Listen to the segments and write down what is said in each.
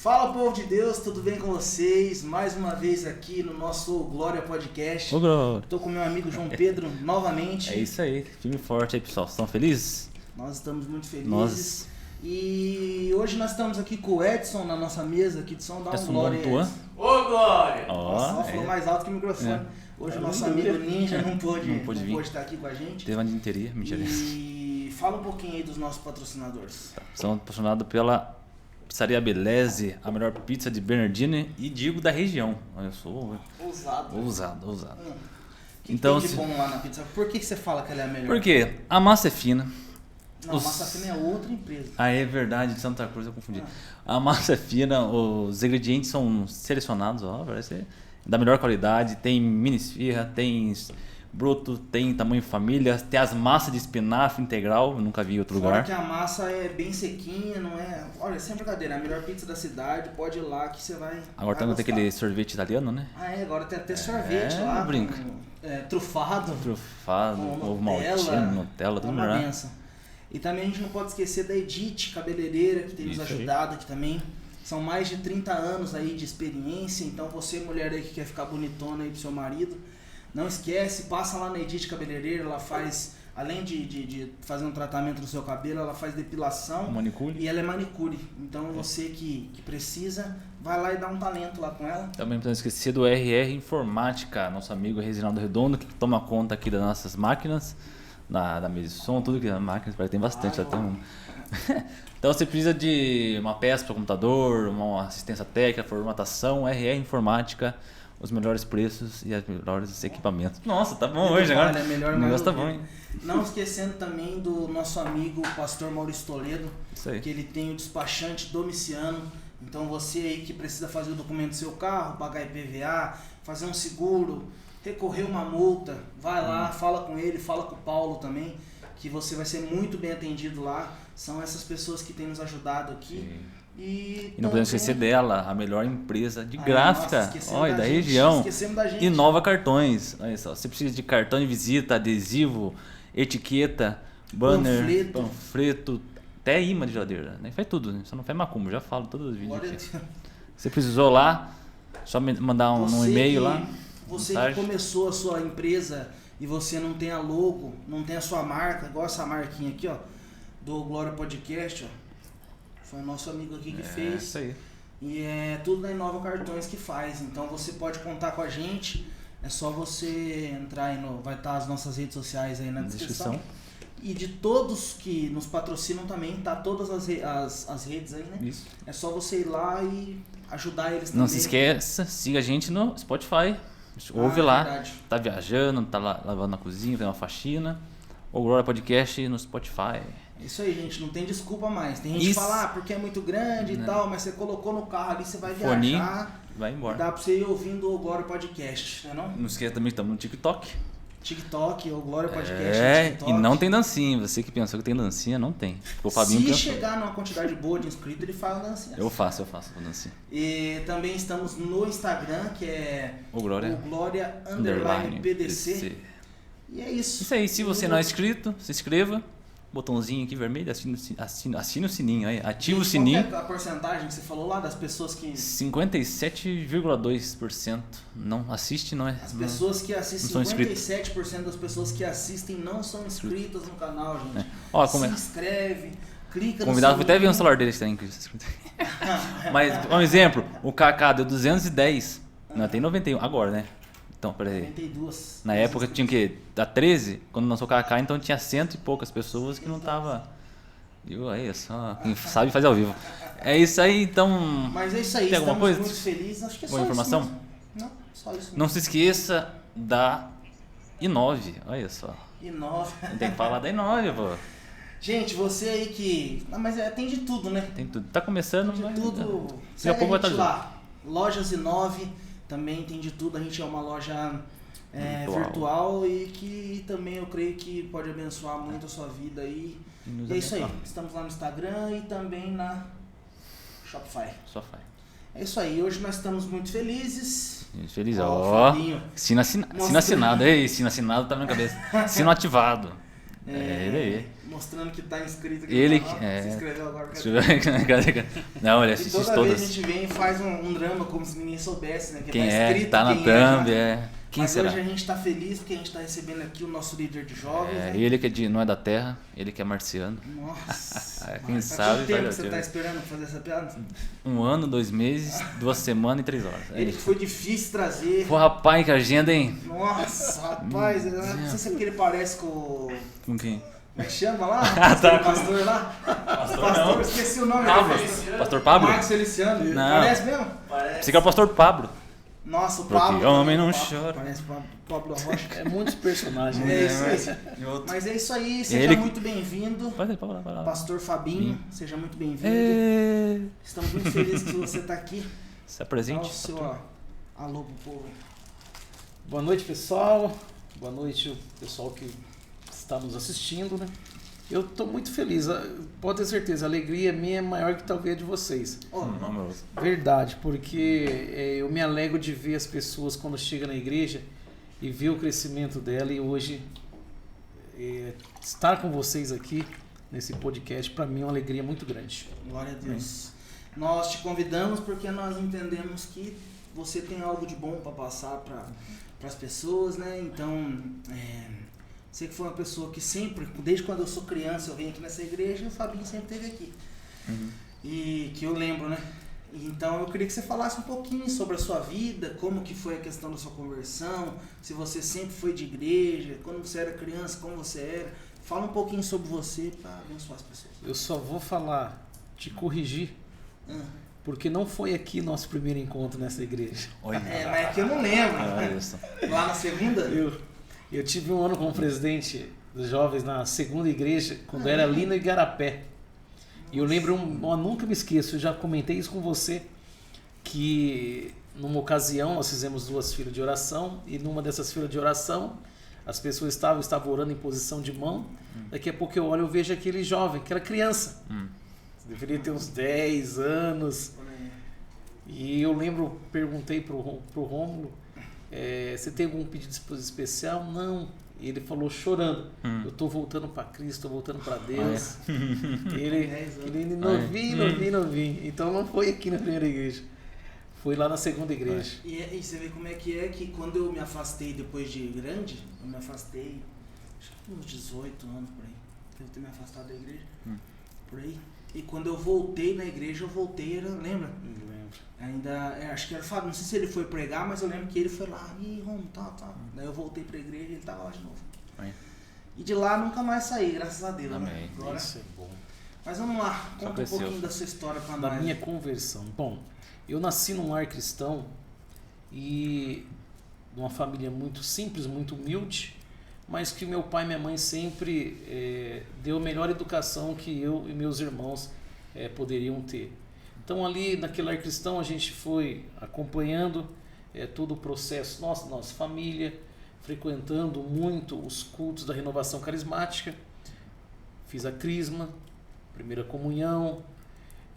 Fala, povo de Deus, tudo bem com vocês? Mais uma vez aqui no nosso Glória Podcast. Ô, Glória. Estou com meu amigo João Pedro novamente. É isso aí, firme e forte aí, pessoal. Estão felizes? Nós estamos muito felizes. E hoje nós estamos aqui com o Edson na nossa mesa aqui de som. Dá um glória aí, Edson. Ô, Glória! Nossa, falou mais alto que o microfone. Hoje o nosso amigo Ninja não pôde estar aqui com a gente. Teve uma dinteria, mentira. E fala um pouquinho aí dos nossos patrocinadores. São patrocinados pela Pizzaria Beleze, a melhor pizza de Bernardino e digo da região. Eu sou ousado. O que Então, tem de bom lá na pizza? Por que você fala que ela é a melhor? Porque a massa é fina. Não, a Massa Fina é outra empresa. Ah, é verdade, de Santa Cruz eu confundi. A massa é fina, os ingredientes são selecionados, ó, parece da melhor qualidade. Tem mini esfirra, tem broto, tem tamanho família, tem as massas de espinafre integral, eu nunca vi em outro Fora lugar. que a massa é bem sequinha, não é? Olha, sem brincadeira, a melhor pizza da cidade, pode ir lá que você vai. Agora também tem aquele sorvete italiano, né? Ah, é, agora tem até sorvete lá. Brinca. Trufado. Trufado, com ovo maltino, Nutella, tudo uma melhor. benção. E também a gente não pode esquecer da Edith Cabeleireira, que tem nos ajudado aqui também. São mais de 30 anos aí de experiência, então você, mulher aí que quer ficar bonitona aí pro seu marido, não esquece, passa lá na Edith Cabeleireira, ela faz, além de fazer um tratamento no seu cabelo, ela faz depilação. Manicure. E ela é manicure. Então você que precisa, vai lá e dá um talento lá com ela. Também não podemos esquecer do RR Informática, nosso amigo Reginaldo Redondo, que toma conta aqui das nossas máquinas, da mesa de som, tudo que é máquinas, parece que tem bastante, já tem um. Então você precisa de uma peça para o computador, uma assistência técnica, formatação, RR Informática, os melhores preços e os melhores equipamentos. Nossa, tá bom hoje agora. É melhor, o negócio tá bom, hein? Não esquecendo também do nosso amigo pastor Maurício Toledo, Isso aí. que ele tem o despachante domiciano. Então você aí que precisa fazer o documento do seu carro, pagar IPVA, fazer um seguro, recorrer uma multa, vai lá, fala com ele, fala com o Paulo também, que você vai ser muito bem atendido lá. São essas pessoas que têm nos ajudado aqui. Sim. E não podemos esquecer dela, a melhor empresa de Ai, gráfica, nossa, olha, da gente, região. Esquecemos da gente. Inova Cartões. Olha só, você precisa de cartão de visita, adesivo, etiqueta, banner, panfleto, até imã de geladeira. Né? Faz tudo, né? Só não faz macumba, já falo todos os vídeos aqui. Você precisou lá, só mandar um e-mail lá. Você mensagem. que começou a sua empresa e você não tem a logo, não tem a sua marca, igual essa marquinha aqui, ó, do Glória Podcast, ó. Foi o nosso amigo aqui que fez. Isso aí. E é tudo da Inova Cartões que faz. Então você pode contar com a gente. É só você entrar aí no. Vai estar as nossas redes sociais aí na descrição. E de todos que nos patrocinam também, tá todas as redes aí, né? Isso. É só você ir lá e ajudar eles também. Não se esqueça, siga a gente no Spotify. Ouve lá. Verdade. Tá viajando, tá lavando na cozinha, fazendo uma faxina. Ou Glória Podcast no Spotify. Isso aí, gente, não tem desculpa mais. Tem gente que fala, porque é muito grande e tal, mas você colocou no carro ali, você vai Foninho, viajar. vai embora. Dá pra você ir ouvindo o Glória Podcast, né não? Não esqueça também que estamos no TikTok. TikTok, o Glória Podcast É, no TikTok. e não tem dancinha. Você que pensou que tem dancinha, não tem. O Fabinho Se pensou. chegar numa quantidade boa de inscritos, ele fala dancinha. Eu faço a dancinha. E também estamos no Instagram, que é O Glória _ PDC. E é isso. Isso aí, se você não é inscrito, se inscreva. Botãozinho aqui vermelho, assine o sininho aí, ativa o sininho. Qual é a porcentagem que você falou lá das pessoas que... 57,2% não assiste, não é? As pessoas que assistem, não são 57% das pessoas que assistem não são inscritas no canal, gente. É. Ó, se inscreve, clica o convidado no foi até ver sininho. no celular dele se tem inscrito. Mas, um exemplo, o Kaká deu 210, não, tem 91, agora, né? Então, peraí. 92. Na época tinha o quê? Da 13, quando lançou o Kaká, então tinha 100 e poucas pessoas que não tava. Viu aí, só quem sabe faz ao vivo. É isso aí, então. Mas é isso aí, tem alguma estamos coisa? muito felizes. Acho que é Boa só informação? isso mesmo. Não, só isso mesmo. Não se esqueça da Inove, olha só. Inova. Tem que falar da Inove, pô. Gente, você aí que... Não, mas tem de tudo, né? Tem tudo. Tá começando, De mas. tudo. Daqui a Segue pouco a vai gente estar lá. Lojas Inove também tem de tudo. A gente é uma loja virtual e que também eu creio que pode abençoar muito a sua vida aí. E é isso aí. Estamos lá no Instagram e também na Shopify. É isso aí. Hoje nós estamos muito felizes. Feliz, Ó, ó. Fabinho. Sino assinado. Ei, sino assinado tá na minha cabeça. Sino ativado. Ele aí. Mostrando que tá inscrito aqui Ele no canal. Se inscreveu agora. Não, ele assiste toda todas. vez a gente vem e faz um drama como se ninguém soubesse, né? Que Quem tá é, escrito tá na quem thumb, é. Quem Mas será? hoje a gente tá feliz porque a gente tá recebendo aqui o nosso líder de jovens. né? Ele que não é da Terra, ele que é marciano. Nossa. Quem Faz sabe quanto tempo vai você ter. tá esperando fazer essa piada? 1 ano, 2 meses, 2 semanas e 3 horas. Ele que foi difícil trazer. Pô, rapaz, que agenda, hein? Nossa, rapaz, eu não sei se é porque ele parece com. Com quem? Como é que chama lá? Tá. O pastor lá? Pastor não. Esqueci o nome Pablo. dele. Pastor Pablo? Marcos Feliciano. Não. Parece mesmo? Você que é o pastor Pablo. Nossa, o Porque Pablo. homem não Pablo, chora. Parece o Pablo Rocha. É muitos personagens. É isso aí. Mas é isso aí, seja Ele- muito bem-vindo. Vai lá. Pastor Fabinho, seja muito bem-vindo. É... Estamos muito felizes que você está aqui. Se Dá apresente. o seu alô pro povo. Boa noite, pessoal. Boa noite, o pessoal que está nos assistindo, né? Eu estou muito feliz. Pode ter certeza, a alegria minha é maior que talvez a de vocês. Ó, Verdade, porque eu me alegro de ver as pessoas quando chegam na igreja e ver o crescimento dela. E hoje estar com vocês aqui nesse podcast, para mim é uma alegria muito grande. glória a Deus. Nós te convidamos porque nós entendemos que você tem algo de bom para passar para as pessoas, né? Então, você que foi uma pessoa que sempre, desde quando eu sou criança, eu venho aqui nessa igreja e o Fabinho sempre esteve aqui. E que eu lembro, né? Então eu queria que você falasse um pouquinho sobre a sua vida, como que foi a questão da sua conversão, se você sempre foi de igreja, quando você era criança, como você era. Fala um pouquinho sobre você para abençoar as pessoas. Eu só vou falar, te corrigir, porque não foi aqui nosso primeiro encontro nessa igreja. Olha. Mas aqui eu não lembro. Isso. Lá na segunda? Eu tive um ano como presidente dos jovens na segunda igreja, quando era ali no Igarapé. E eu lembro, eu nunca me esqueço, eu já comentei isso com você, que numa ocasião nós fizemos 2 filas de oração, e numa dessas filas de oração, as pessoas estavam orando em posição de mão. Daqui a pouco eu olho e vejo aquele jovem, aquela criança. Deveria ter uns 10 anos. E eu lembro, perguntei pro Rômulo, você tem algum pedido especial? Não. E ele falou chorando, eu estou voltando para Cristo, estou voltando para Deus. Ele novinho. Então não foi aqui na primeira igreja, foi lá na segunda igreja. E você vê como é que quando eu me afastei depois de grande, eu me afastei, acho que uns 18 anos por aí, devo ter me afastado da igreja, por aí. E quando eu voltei na igreja, lembra? Não lembro. Ainda, acho que era o Fábio, não sei se ele foi pregar, mas eu lembro que ele foi lá, tal. Daí eu voltei pra igreja e ele tava lá de novo. E de lá nunca mais saí, graças a Deus. Amém. Né? Agora, Isso é bom. mas vamos lá, conta um cresceu. pouquinho da sua história pra Da nós. minha conversão. Bom, eu nasci num lar cristão e numa família muito simples, muito humilde, mas que meu pai e minha mãe sempre deu a melhor educação que eu e meus irmãos poderiam ter. Então ali naquele lar cristão a gente foi acompanhando todo o processo, nossa família, frequentando muito os cultos da renovação carismática, fiz a crisma, primeira comunhão,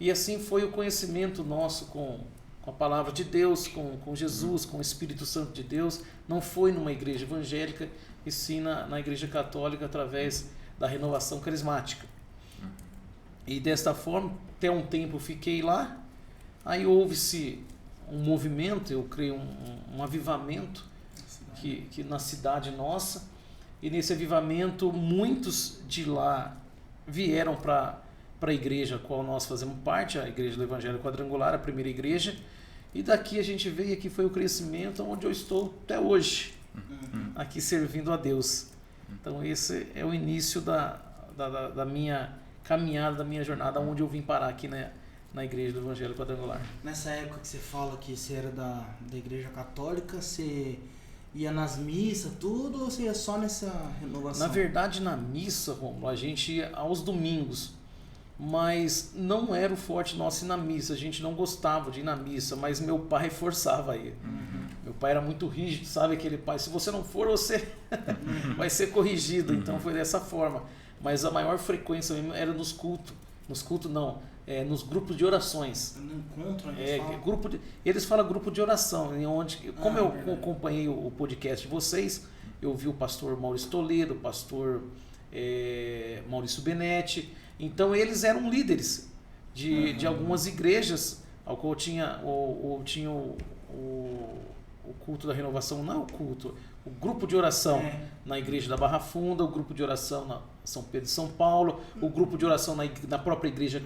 e assim foi o conhecimento nosso com a palavra de Deus, com Jesus, com o Espírito Santo de Deus. Não foi numa igreja evangélica, e sim na igreja católica através da renovação carismática. E desta forma, até um tempo eu fiquei lá, aí houve-se um movimento, eu creio um avivamento que na cidade nossa, e nesse avivamento muitos de lá vieram para a igreja a qual nós fazemos parte, a igreja do Evangelho Quadrangular, a primeira igreja, e daqui a gente veio, aqui foi o crescimento onde eu estou até hoje, aqui servindo a Deus. Então esse é o início da minha caminhada, da minha jornada, onde eu vim parar aqui na igreja do Evangelho Quadrangular. Nessa época que você fala que você era da igreja católica, você ia nas missas, tudo, ou você ia só nessa renovação? Na verdade, na missa, Romulo, a gente ia aos domingos, mas não era o forte nosso ir na missa, a gente não gostava de ir na missa, mas meu pai forçava a ir. Meu pai era muito rígido, sabe aquele pai, se você não for, você vai ser corrigido, então foi dessa forma. Mas a maior frequência mesmo era nos cultos não, nos grupos de orações. No encontro, né? Eles falam grupo de oração, onde, como eu acompanhei o podcast de vocês, eu vi o pastor Maurício Toledo, o pastor Maurício Benetti. Então eles eram líderes de algumas igrejas, ao qual tinha o culto da renovação, não o culto, o grupo de oração na igreja da Barra Funda, o grupo de oração na São Pedro e São Paulo, o grupo de oração na própria igreja,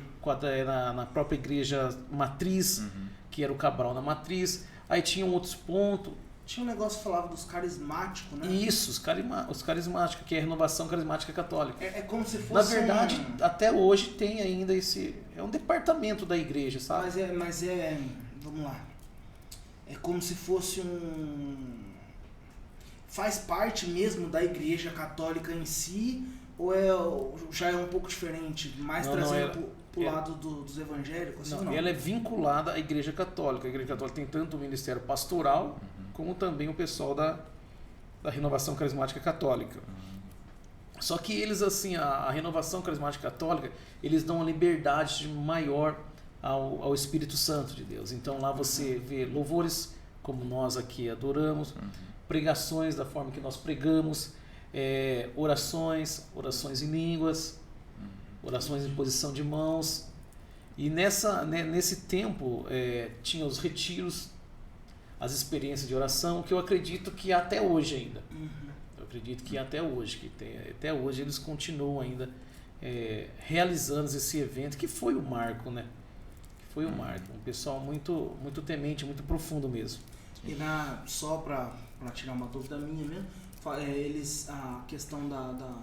na própria igreja matriz, que era o Cabral na matriz. Aí tinham outros pontos. Tinha um negócio que falava dos carismáticos, né? Isso, os carismáticos, que é a renovação carismática católica. É como se fosse. Na verdade, até hoje tem ainda esse. É um departamento da igreja, sabe? Vamos lá. É como se fosse faz parte mesmo da igreja católica em si, ou já é um pouco diferente? Mais trazendo pro lado dos evangélicos? Assim, não, ela é vinculada à igreja católica. A igreja católica tem tanto o ministério pastoral, como também o pessoal da renovação carismática católica. Só que eles, assim, a renovação carismática católica, eles dão uma liberdade maior ao Espírito Santo de Deus. Então lá você vê louvores, como nós aqui adoramos, pregações da forma que nós pregamos, orações em línguas, orações em posição de mãos. E nesse tempo tinha os retiros, as experiências de oração, que eu acredito que até hoje ainda. Eu acredito que até hoje, até hoje eles continuam ainda realizando esse evento, que foi o marco, né? Que foi o marco. Um pessoal muito, muito temente, muito profundo mesmo. E só para tirar uma dúvida minha mesmo, a questão da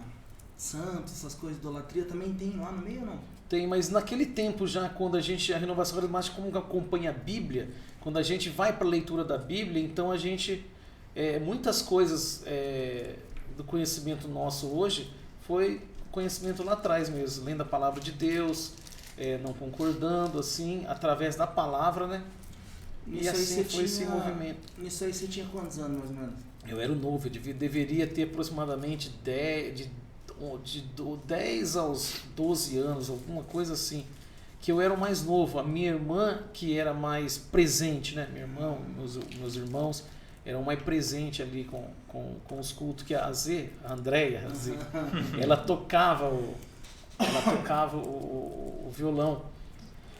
santos, essas coisas, idolatria, também tem lá no meio ou não? Tem, mas naquele tempo já, quando a renovação carismática como acompanha a Bíblia, quando a gente vai para a leitura da Bíblia, então a gente, muitas coisas do conhecimento nosso hoje, foi conhecimento lá atrás mesmo, lendo a palavra de Deus, não concordando, assim, através da palavra, né? E assim foi esse movimento. Nisso aí você tinha quantos anos, mais ou menos? Eu era novo, eu deveria ter aproximadamente 10 aos 12 anos, alguma coisa assim, que eu era o mais novo. A minha irmã, que era mais presente, né? Meu irmão, meus irmãos eram mais presentes ali com os cultos, que a Andréia, ela tocava o violão.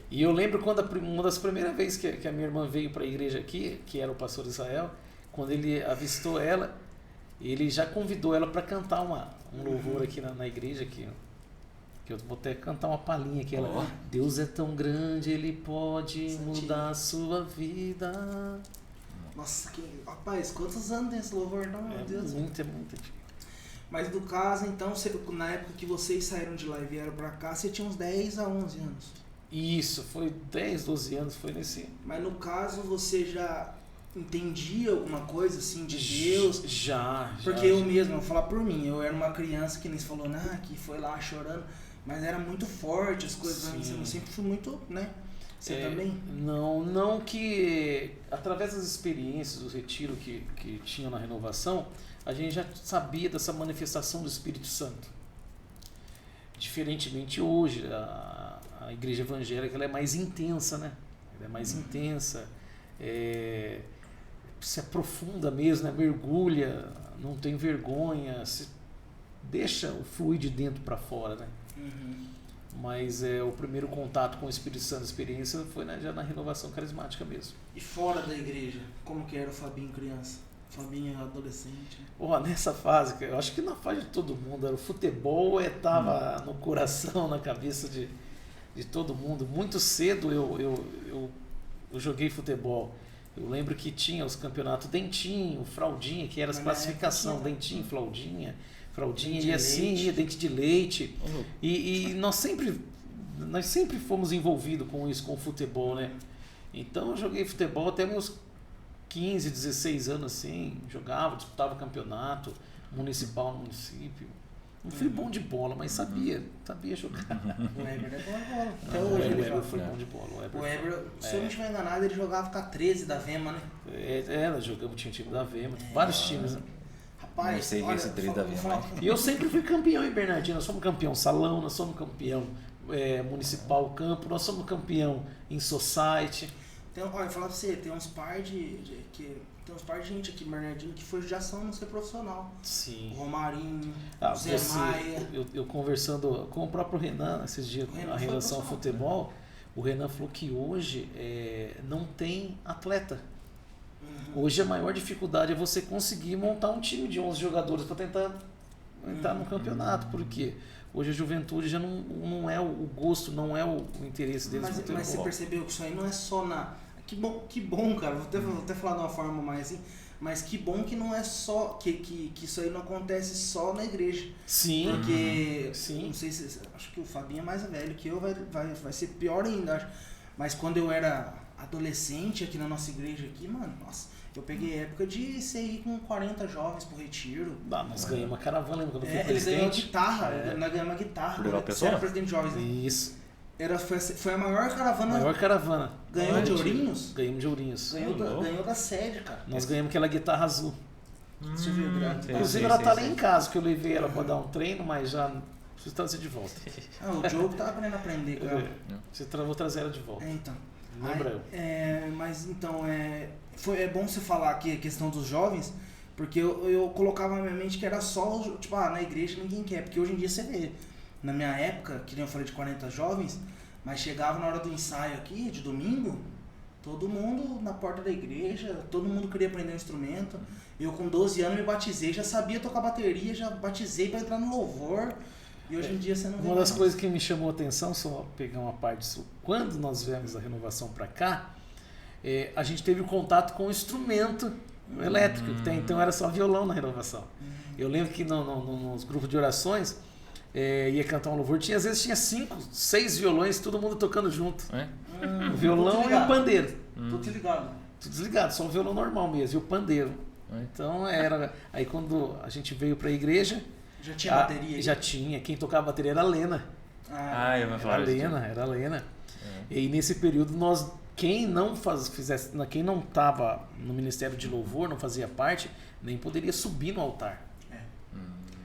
E eu lembro quando uma das primeiras vezes que a minha irmã veio para a igreja aqui, que era o pastor Israel, quando ele avistou ela, ele já convidou ela para cantar um louvor aqui na igreja, que eu vou até cantar uma palhinha que ela... Deus é tão grande, Ele pode mudar a sua vida. Nossa, rapaz, quantos anos tem esse louvor? Não, meu Deus. É muito. Mas do caso, então, na época que vocês saíram de lá e vieram para cá, você tinha uns 10 a 11 anos. Isso, foi 10, 12 anos, foi nesse... Mas no caso, você já entendia alguma coisa assim de Deus? Já. Porque eu mesmo, vou falar por mim, eu era uma criança que nem se falou, que foi lá chorando, mas era muito forte as coisas, eu sempre fui muito, né? Você também? Não que através das experiências do retiro que tinham na renovação, a gente já sabia dessa manifestação do Espírito Santo. Diferentemente hoje, a igreja evangélica ela é mais intensa, né? Ela é mais intensa, se aprofunda mesmo, né? Mergulha, não tem vergonha, deixa o fluir de dentro para fora, né? Mas o primeiro contato com o Espírito Santo, a experiência, foi já na renovação carismática mesmo. E fora da igreja, como que era o Fabinho criança? Fabinho adolescente? Nessa fase, eu acho que na fase de todo mundo, o futebol estava no coração, na cabeça de todo mundo. Muito cedo eu joguei futebol. Eu lembro que tinha os campeonatos Dentinho, Fraldinha, que era as classificações, Dentinho, Fraldinha e assim, dente de leite. E nós sempre fomos envolvidos com isso, com o futebol, né? Então eu joguei futebol até meus 15, 16 anos assim, disputava campeonato municipal no município. Não fui bom de bola, mas sabia jogar. O Weber é bom de bola. Até hoje o Weber foi bom de bola. O Weber, se eu não estiver enganado, ele jogava com a 13 da Vema, né? Nós jogamos, tinha o time da Vema, vários times, né? Rapaz, olha, esse 13 da Vema. E eu sempre fui campeão em Bernardino. Nós somos campeão salão, nós somos campeão municipal campo, nós somos campeão em society. Olha, falar pra você, tem uns par que tem uns par de gente aqui, Bernardino, que foi judiação não ser profissional. Sim. O Romarinho, o Zé Maia. Eu conversando com o próprio Renan esses dias, a relação ao futebol, o Renan falou que hoje não tem atleta. Hoje a maior dificuldade é você conseguir montar um time de 11 jogadores para tentar entrar no campeonato. Por quê? Hoje a juventude já não é o gosto, não é o interesse deles. Mas você percebeu que isso aí não é só na... Que bom, cara. Vou até falar de uma forma mais assim. Mas que bom que não é só... Que isso aí não acontece só na igreja. Sim. Porque... Sim. Não sei se... Acho que o Fabinho é mais velho que eu, vai ser pior ainda, acho. Mas quando eu era adolescente aqui na nossa igreja aqui, mano, nossa... Eu peguei época de ir com 40 jovens pro retiro. Nós ganhamos uma caravana, lembra quando eu fui Eles ganhou presidente? guitarra, nós ganhamos uma guitarra. Você era presidente de jovens, né? Isso. Foi a maior caravana. Maior caravana. Ganhou de Ourinhos? Ganhamos de Ourinhos. Ganhou da sede, cara. Nós ganhamos aquela guitarra azul. Você viu, Inclusive ela tá lá em casa, que eu levei ela pra dar um treino, mas já preciso trazer de volta. O Diogo tá aprendendo a aprender, cara. Vou trazer ela de volta. Então. Lembra eu? Mas então, é bom você falar aqui a questão dos jovens, porque eu colocava na minha mente que era só, tipo, na igreja ninguém quer, porque hoje em dia você vê, na minha época, que nem eu falei de 40 jovens, mas chegava na hora do ensaio aqui, de domingo, todo mundo na porta da igreja, todo mundo queria aprender um instrumento. Eu com 12 anos me batizei, já sabia tocar bateria, já batizei para entrar no louvor. E hoje em dia você não vê. Uma das coisas que me chamou a atenção, só pegar uma parte disso, quando nós viemos a renovação para cá, a gente teve contato com o instrumento elétrico, que até então era só violão na renovação. Eu lembro que nos grupos de orações, ia cantar um louvor, às vezes tinha 5, 6 violões, todo mundo tocando junto. O violão e o pandeiro. Tudo desligado. Tudo desligado, só o violão normal mesmo, e o pandeiro. Então era... Aí quando a gente veio para a igreja... Já tinha bateria? Já tinha. Quem tocava bateria era a Lena. Eu vou falar Era a Lena. E nesse período quem não estava no Ministério de Louvor, não fazia parte, nem poderia subir no altar.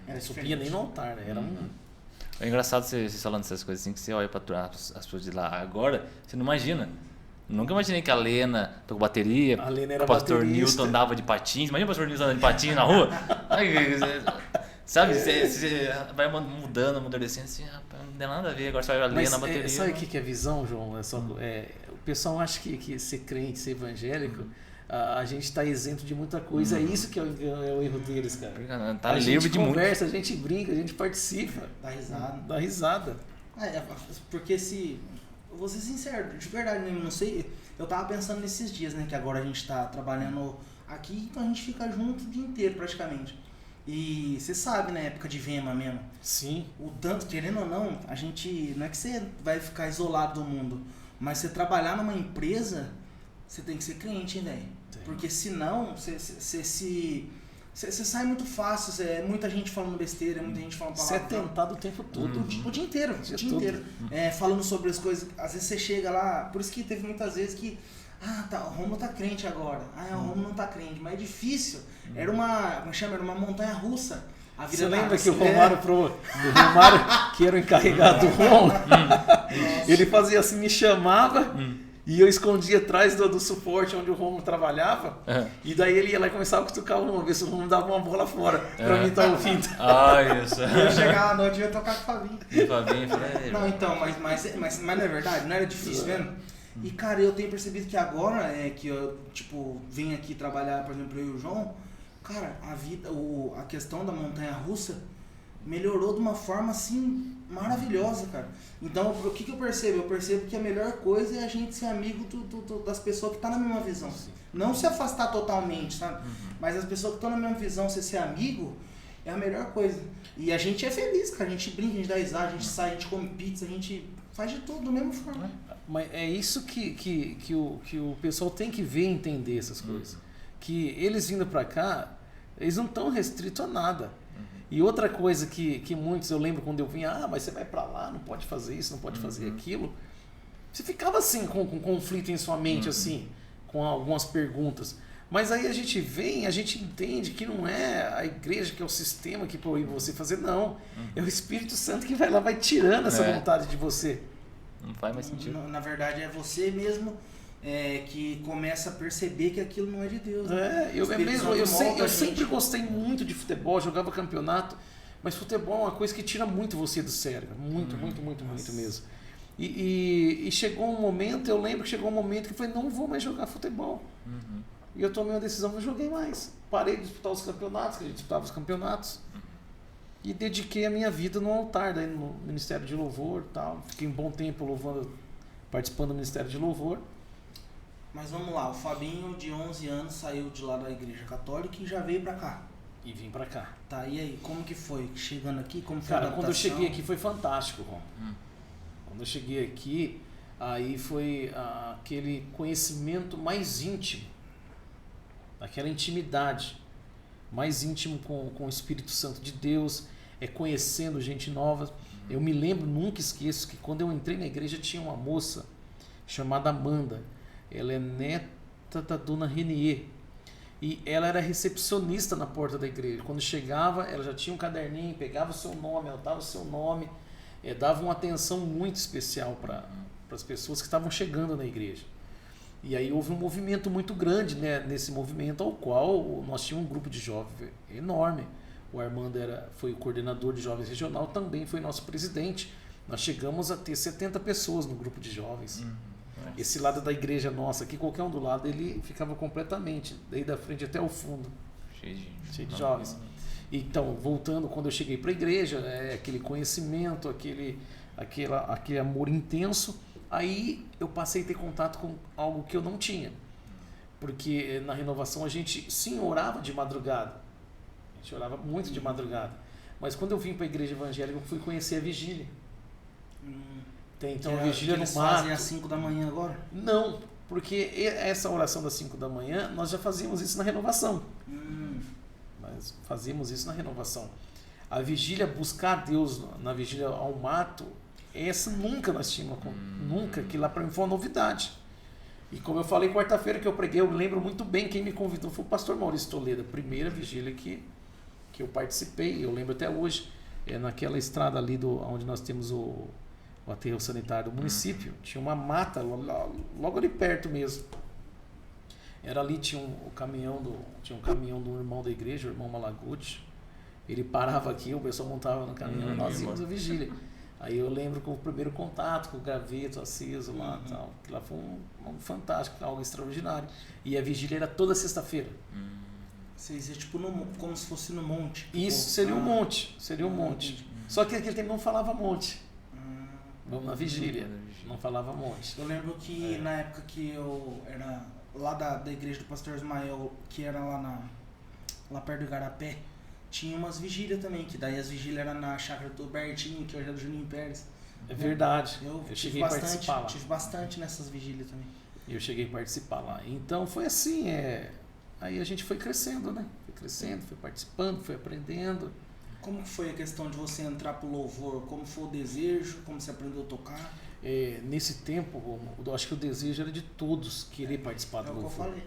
Não subia nem no altar, né? Era É engraçado você falando essas coisas assim, que você olha para as pessoas de lá agora, você não imagina. Nunca imaginei que a Lena tocou bateria, a Lena era o pastor baterista. Newton andava de patins. Imagina o pastor Newton andando de patins na rua. Sabe, você vai mudando, amadurecendo assim, não tem nada a ver, agora você vai ler na bateria. Sabe o que é visão, João? O pessoal acha que ser crente, ser evangélico, a gente está isento de muita coisa. É isso que é o erro deles, cara. Tá a livre gente de conversa, a gente brinca, a gente participa. Dá risada. Dá risada. Porque eu vou ser sincero, de verdade mesmo, não sei. Eu tava pensando nesses dias, né, que agora a gente tá trabalhando aqui, então a gente fica junto o dia inteiro praticamente. E você sabe, na época de Vema mesmo. Sim. O tanto, querendo ou não, a gente... Não é que você vai ficar isolado do mundo, mas você trabalhar numa empresa, você tem que ser crente, hein, velho? Porque senão, você sai muito fácil. Muita gente falando besteira, muita gente falando palavras. Você é tentado o tempo todo. O dia inteiro. O dia inteiro. Falando sobre as coisas. Às vezes você chega lá... Por isso que teve muitas vezes que... o Romulo tá crente agora. O Romulo não tá crente. Mas é difícil. Era uma montanha russa. Você lembra que o Romário, que era o encarregado do Romulo, ele fazia assim, me chamava e eu escondia atrás do suporte onde o Romulo trabalhava. E daí ele ia lá e começava a cutucar o Romulo, ver se o Romulo dava uma bola fora pra mim estar ouvindo. Isso. Eu chegava à noite e ia tocar com o Fabinho. Não, então, mas não é verdade? Não era difícil mesmo? E, cara, eu tenho percebido que agora que eu, venho aqui trabalhar, por exemplo, eu e o João, cara, a questão da montanha-russa melhorou de uma forma, assim, maravilhosa, cara. Então, o que eu percebo? Eu percebo que a melhor coisa é a gente ser amigo das pessoas que estão na mesma visão. Sim. Não se afastar totalmente, sabe? Mas as pessoas que estão na mesma visão, você ser amigo, é a melhor coisa. E a gente é feliz, cara. A gente brinca, a gente dá risada, a gente sai, a gente come pizza, a gente faz de tudo da mesma forma. Mas é isso que o pessoal tem que ver e entender essas coisas. Que eles vindo pra cá, eles não estão restritos a nada. E outra coisa que muitos, eu lembro quando eu vinha, mas você vai pra lá, não pode fazer isso, não pode fazer aquilo. Você ficava assim, com conflito em sua mente, assim, com algumas perguntas. Mas aí a gente vem, a gente entende que não é a igreja que é o sistema que proíbe você fazer, não. É o Espírito Santo que vai lá, vai tirando essa vontade de você. Não faz mais sentido. Na verdade, é você mesmo que começa a perceber que aquilo não é de Deus. Né? Eu sempre gostei muito de futebol, jogava campeonato, mas futebol é uma coisa que tira muito você do sério, muito mesmo. E chegou um momento, eu lembro que chegou um momento que eu falei, não vou mais jogar futebol. E eu tomei uma decisão, não joguei mais. Parei de disputar os campeonatos, que a gente disputava os campeonatos, e dediquei a minha vida no altar, daí no Ministério de Louvor e tal. Fiquei um bom tempo participando do Ministério de Louvor. Mas vamos lá, o Fabinho de 11 anos saiu de lá da Igreja Católica e já veio pra cá. E vim pra cá. Tá, e aí, como que foi? Chegando aqui, como foi a Cara, adaptação? quando eu cheguei aqui foi fantástico, Ron. Quando eu cheguei aqui, aí foi aquele conhecimento mais íntimo, aquela intimidade mais íntimo com o Espírito Santo de Deus, conhecendo gente nova. Eu me lembro, nunca esqueço, que quando eu entrei na igreja tinha uma moça chamada Amanda. Ela é neta da dona Renier. E ela era recepcionista na porta da igreja. Quando chegava, ela já tinha um caderninho, pegava o seu nome, anotava o seu nome, dava uma atenção muito especial para as pessoas que estavam chegando na igreja. E aí houve um movimento muito grande, né, nesse movimento, ao qual nós tínhamos um grupo de jovens enorme. O Armando foi o coordenador de jovens regional, também foi nosso presidente. Nós chegamos a ter 70 pessoas no grupo de jovens. Esse lado da igreja nossa aqui, qualquer um do lado, ele ficava completamente, daí da frente até o fundo, cheio de jovens. Então, voltando, quando eu cheguei para a igreja, aquele conhecimento, aquele amor intenso, aí eu passei a ter contato com algo que eu não tinha. Porque na renovação a gente sim orava de madrugada, a gente orava muito de madrugada, mas quando eu vim para a igreja evangélica eu fui conhecer a vigília. Então a vigília no mato. Fazem às 5 da manhã agora? Não, porque essa oração das 5 da manhã, nós já fazíamos isso na renovação. Nós fazíamos isso na renovação. A vigília, buscar Deus na vigília ao mato, essa nunca nós tínhamos, nunca, que lá para mim foi uma novidade. E como eu falei quarta-feira que eu preguei, eu lembro muito bem, quem me convidou foi o pastor Maurício Toledo, a primeira vigília que eu participei, eu lembro até hoje, naquela estrada ali onde nós temos o aterro sanitário do município, tinha uma mata logo ali perto mesmo. Era ali, tinha um caminhão do irmão da igreja, o irmão Malaguti. Ele parava aqui, o pessoal montava no caminhão, nós íamos à vigília. Aí eu lembro com o primeiro contato com o graveto aceso lá, tal, que lá foi um fantástico, algo extraordinário. E a vigília era toda sexta-feira. Vocês iam tipo como se fosse no monte. Isso, seria um monte, Só que naquele tempo não falava monte. Vamos na vigília, não falava monte. Eu lembro que na época que eu era lá da igreja do pastor Ismael, que era lá perto do Igarapé, tinha umas vigílias também, que daí as vigílias eram na chácara do Bertinho, que hoje é do Juninho Pérez. É verdade. Eu cheguei a participar lá. Tive bastante nessas vigílias também. Eu cheguei a participar lá. Então foi assim, aí a gente foi crescendo, né? Foi crescendo, foi participando, foi aprendendo. Como foi a questão de você entrar pro louvor? Como foi o desejo? Como você aprendeu a tocar? Nesse tempo, eu acho que o desejo era de todos querer participar do louvor. É o que eu falei.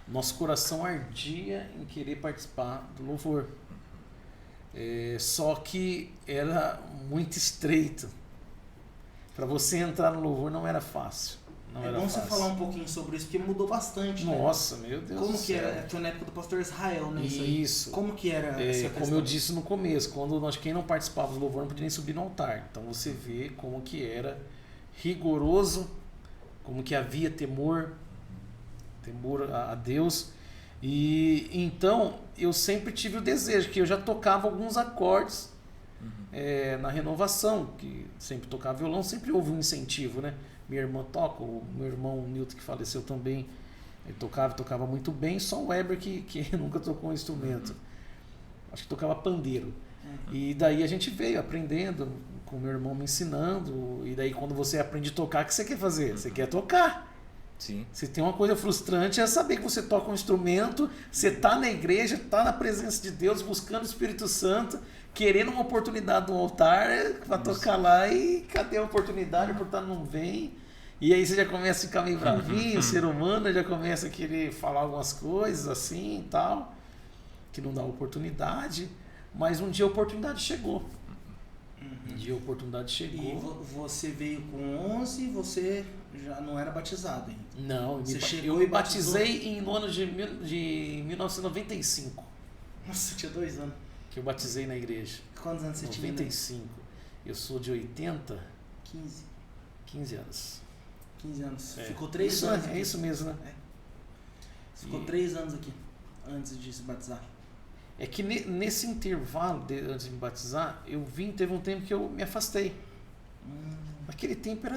Nosso coração ardia em querer participar do louvor. Só que era muito estreito. Para você entrar no louvor não era fácil. É bom você falar um pouquinho sobre isso, porque mudou bastante. Nossa, né? Meu Deus do céu. Como que era? Foi na época do pastor Israel, né? Isso. Como que era essa questão? Como eu disse no começo, quem não participava do louvor não podia nem subir no altar. Então você vê como que era rigoroso, como que havia temor a Deus. E então eu sempre tive o desejo, que eu já tocava alguns acordes na renovação, que sempre tocava violão, sempre houve um incentivo, né? Minha irmã toca, o meu irmão Nilton, que faleceu também, ele tocava muito bem, só o Weber que nunca tocou um instrumento. Acho que tocava pandeiro. E daí a gente veio aprendendo, com o meu irmão me ensinando, e daí quando você aprende a tocar, o que você quer fazer? Você quer tocar. Sim. Se tem uma coisa frustrante é saber que você toca um instrumento, você está na igreja, está na presença de Deus, buscando o Espírito Santo, querendo uma oportunidade no altar para tocar lá, e cadê a oportunidade? A oportunidade não vem. E aí você já começa a ficar meio bravinho, o ser humano já começa a querer falar algumas coisas assim e tal, que não dá oportunidade, mas um dia a oportunidade chegou. E você veio com 11, você já não era batizado ainda. Não, Você eu chegou me e batizou? batizei no ano de 1995, Nossa, você tinha 2 anos. que eu batizei na igreja. Quantos anos você tinha? 95. Eu sou de 80, 15 anos. 15 anos. É. Ficou 3 Isso, anos. é aqui. isso mesmo, né? Ficou E- 3 anos aqui, antes de se batizar. É que nesse intervalo, antes de me batizar, teve um tempo que eu me afastei. Naquele tempo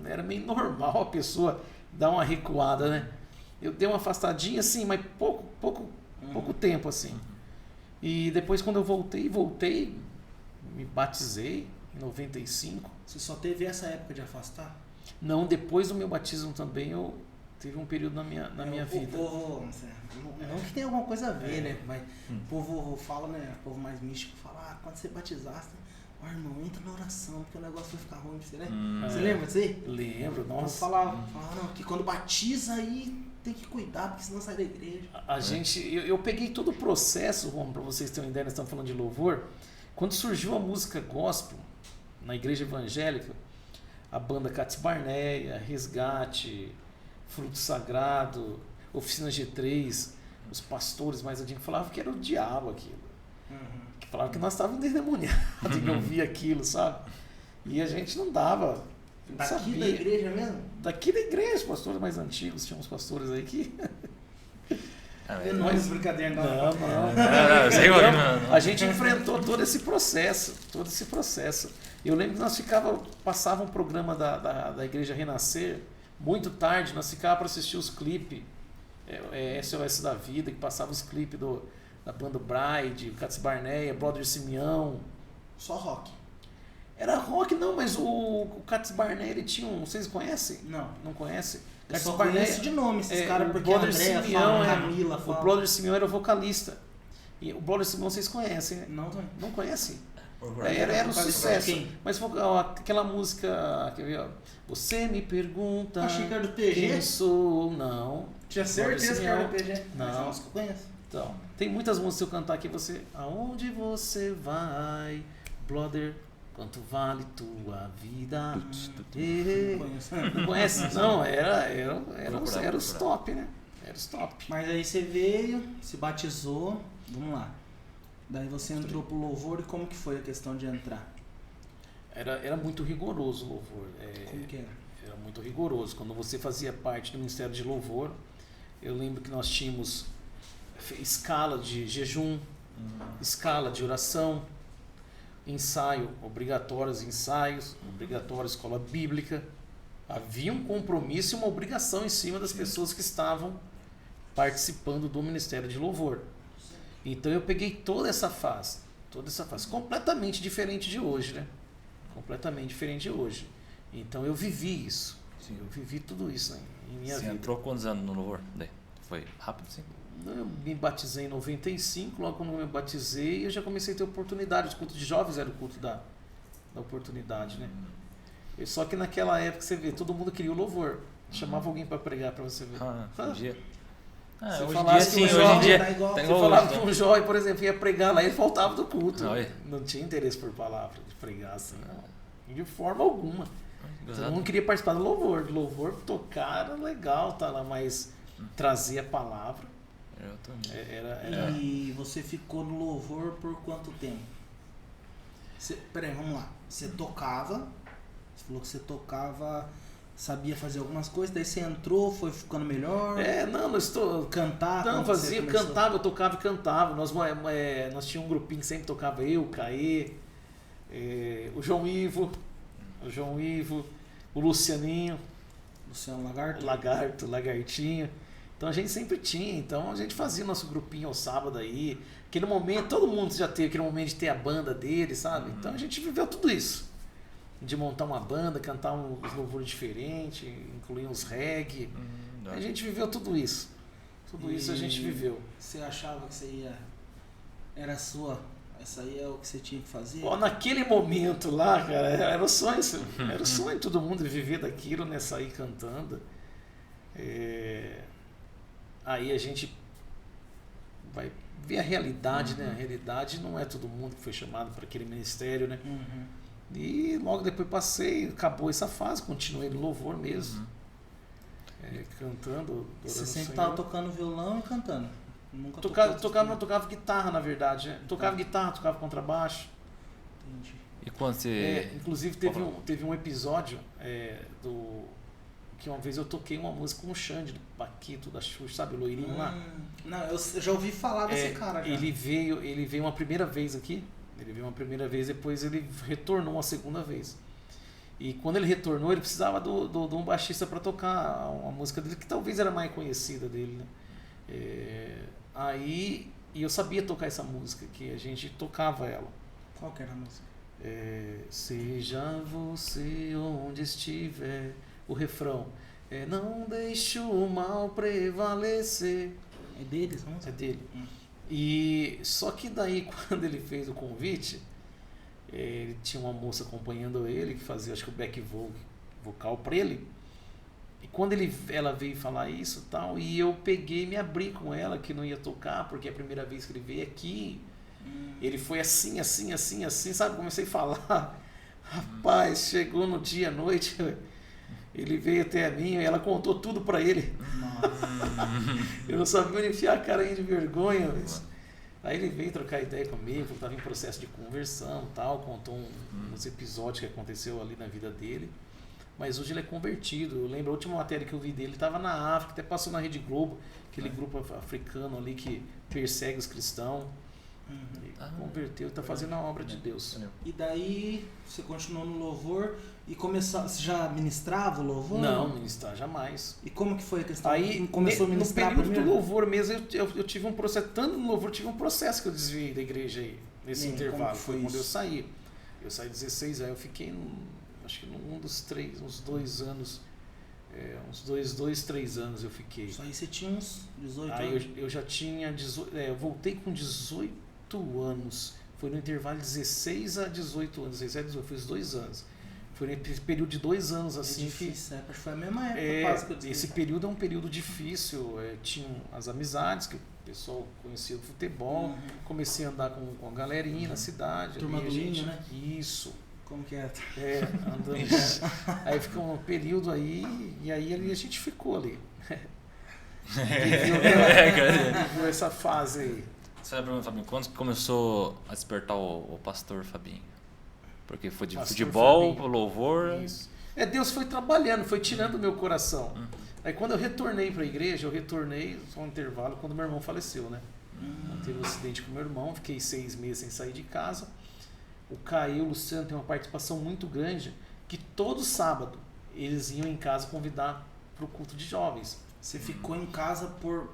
era meio normal a pessoa dar uma recuada, né? Eu dei uma afastadinha assim, mas pouco tempo assim. E depois quando eu voltei, me batizei em 95. Você só teve essa época de afastar? Não, depois do meu batismo também eu teve um período na minha O vida. povo, não que tenha alguma coisa a ver, né? Mas o povo fala, né? O povo mais místico fala, quando você batizaste, irmão, entra na oração, porque o negócio vai ficar ruim pra você, né? Você lembra disso aí? Lembro, O povo nossa. falava, não, que quando batiza aí tem que cuidar, porque senão sai da igreja. A gente, eu peguei todo o processo, Romulo, para vocês terem uma ideia, nós estamos falando de louvor. Quando surgiu a música gospel na igreja evangélica, a banda Cats Barneia, Resgate, Fruto Sagrado, Oficina G3, os pastores mais adiante falavam que era o diabo aquilo. Que falavam que nós estávamos endemoniados em ouvir aquilo, sabe? E a gente não dava. não Daqui sabia. da igreja mesmo? Daqui da igreja, pastores mais antigos, tinha uns pastores aí que. Nós brincadeira Não, agora. não. eu sei, Então, a gente enfrentou todo esse processo. Eu lembro que nós passava um programa da Igreja Renascer, muito tarde, nós ficávamos para assistir os clipes, SOS da Vida, que passava os clipes da banda Bride, Cats Barneia, Brother Simeão. Só rock. Era rock, não, mas o Cats Barneia, ele tinha um. Vocês conhecem? Não. Não conhecem? Eu só conheço de nome esses caras, o porque Brother Andréa Simeão fala, Camila O fala. Brother Simeão era o vocalista. E o Brother Simeão vocês conhecem, né? Não, também. Não conhecem? Era Era um vocalista sucesso. de quem? Mas aquela música. Quer ver, ó? Você me pergunta. Achei que era do PG. Quem sou? Não. Tinha Brother certeza que era Simeão. do PG. Não. Mas é uma música que eu conheço. Então, tem muitas músicas que eu cantar aqui. Aonde você vai, brother? Quanto vale tua vida? Não conheço. Não conhece? Não, era os top, né? Era os top. Mas aí você veio, se batizou, vamos lá. Daí você entrou pro louvor e como que foi a questão de entrar? Era muito rigoroso o louvor. Como que era? Era muito rigoroso. Quando você fazia parte do Ministério de Louvor, eu lembro que nós tínhamos escala de jejum, escala de oração, ensaio, obrigatórios ensaios, obrigatória escola bíblica. Havia um compromisso e uma obrigação em cima das pessoas que estavam participando do Ministério de Louvor. Então eu peguei toda essa fase, completamente diferente de hoje, né? Completamente diferente de hoje. Então eu vivi isso. Sim. Eu vivi tudo isso, né, em minha Você vida. entrou quantos anos no louvor? Daí? Foi rápido, sim? Eu me batizei em 95, logo quando eu me batizei, eu já comecei a ter oportunidade. O culto de jovens era o culto da oportunidade, né? Só que naquela época, você vê, todo mundo queria o louvor. Chamava alguém para pregar para você ver. Um dia. Se Hoje em dia falasse sim, que o hoje em jovem dia tá igual- tá Você igual falava hoje, que né? um jovem, por exemplo, ia pregar lá, ele faltava do culto. Olha. Não tinha interesse por palavra, de pregar assim, não. De forma alguma. Todo Exato. mundo queria participar do louvor. Do louvor, tocar era legal, tá lá, mas trazer a palavra Eu também. era. E você ficou no louvor por quanto tempo? Peraí, vamos lá. Você tocava, você falou que você tocava, sabia fazer algumas coisas, daí você entrou, foi ficando melhor, Não estou. cantar, Não, quando você fazia, começou? cantava, eu tocava e cantava. Nós tínhamos um grupinho que sempre tocava eu, o Caê, o João Ivo, o Lucianinho, Luciano Lagarto? Lagartinho. Então a gente sempre tinha, então a gente fazia nosso grupinho ao sábado aí. Aquele momento, todo mundo já teve aquele momento de ter a banda dele, sabe? Então a gente viveu tudo isso. De montar uma banda, cantar uns louvores diferentes, incluir uns reggae. A gente viveu tudo isso. Tudo isso a gente viveu. Você achava que você ia... Era sua... Essa aí é o que você tinha que fazer? Pô, naquele momento lá, cara, era o sonho. Era o sonho de todo mundo viver daquilo, né? Sair cantando. Aí a gente vai ver a realidade, né? A realidade não é todo mundo que foi chamado para aquele ministério, né? E logo depois passei, acabou essa fase, continuei no louvor mesmo. Cantando. Você sempre estava tocando violão e cantando? Nunca tocava guitarra, na verdade. Né? Tocava guitarra, tocava contrabaixo. Entendi. E quando você... inclusive teve um episódio que uma vez eu toquei uma música com o Xande, do Paquito, da Xuxa, sabe, o loirinho lá? Não, eu já ouvi falar desse cara. Já. Ele veio uma primeira vez aqui, depois ele retornou uma segunda vez. E quando ele retornou, ele precisava de um baixista para tocar uma música dele, que talvez era mais conhecida dele, né? Aí eu sabia tocar essa música, que a gente tocava ela. Qual que era a música? Seja você onde estiver, o refrão não deixe o mal prevalecer. É dele essa música? É dele. E só que daí, quando ele fez o convite, ele tinha uma moça acompanhando ele, que fazia, acho que o back vocal para ele. E quando ela veio falar isso e tal, e eu peguei e me abri com ela, que não ia tocar, porque é a primeira vez que ele veio aqui. Ele foi assim, sabe? Comecei a falar. Rapaz, chegou no dia à noite, ele veio até a mim e ela contou tudo pra ele. Eu não sabia onde enfiar a carinha de vergonha. Aí ele veio trocar ideia comigo, ele estava em processo de conversão e tal, contou uns episódios que aconteceu ali na vida dele. Mas hoje ele é convertido. Eu lembro a última matéria que eu vi dele, ele estava na África, até passou na Rede Globo, aquele grupo africano ali que persegue os cristãos. Ele converteu e está fazendo a obra de Deus. E daí você continuou no louvor e começou, você já ministrava o louvor? Não, ministrar jamais. E como que foi a questão? Aí começou a ministrar no período primeiro? do louvor mesmo, eu tive um processo, tanto no louvor, tive um processo que eu desviei da igreja aí, nesse intervalo. Foi quando eu saí. Eu saí 16 anos, eu fiquei acho que num dos 3, uns 2 anos, uns 3 anos eu fiquei. Isso aí você tinha uns 18 aí anos? Eu já tinha 18, eu voltei com 18 anos, foi no intervalo de 16 a 18 anos, 16 a 18, foi os 2 anos. Foi nesse período de 2 anos assim. Difícil, acho que foi a mesma época quase que eu disse. Esse período é um período difícil, tinham as amizades que o pessoal conhecia do futebol, comecei a andar com a galerinha na cidade. Turma do Linho, né? Isso. Como que é? Andando. Aí ficou um período aí, e aí ali a gente ficou ali. Viveu essa fase aí. Você vai perguntar, Fabinho, quando começou a despertar o pastor Fabinho? Porque foi de pastor futebol, Fabinho. Louvor... Isso. Deus foi trabalhando, foi tirando o meu coração. Aí quando eu retornei para a igreja, eu retornei só um intervalo quando meu irmão faleceu, né? Teve um acidente com meu irmão, fiquei 6 meses sem sair de casa. O Caio e o Luciano têm uma participação muito grande, que todo sábado eles iam em casa convidar para o culto de jovens. Você ficou em casa por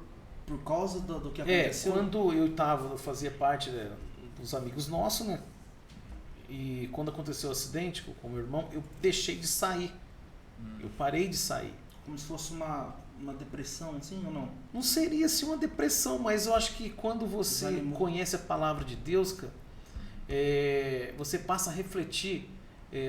causa do que aconteceu? Quando eu fazia parte dos amigos nossos, né? E quando aconteceu o acidente com meu irmão, eu deixei de sair. Eu parei de sair. Como se fosse uma depressão, assim, ou não? Não seria assim uma depressão, mas eu acho que quando você Desanimou. conhece a palavra de Deus, cara, você passa a refletir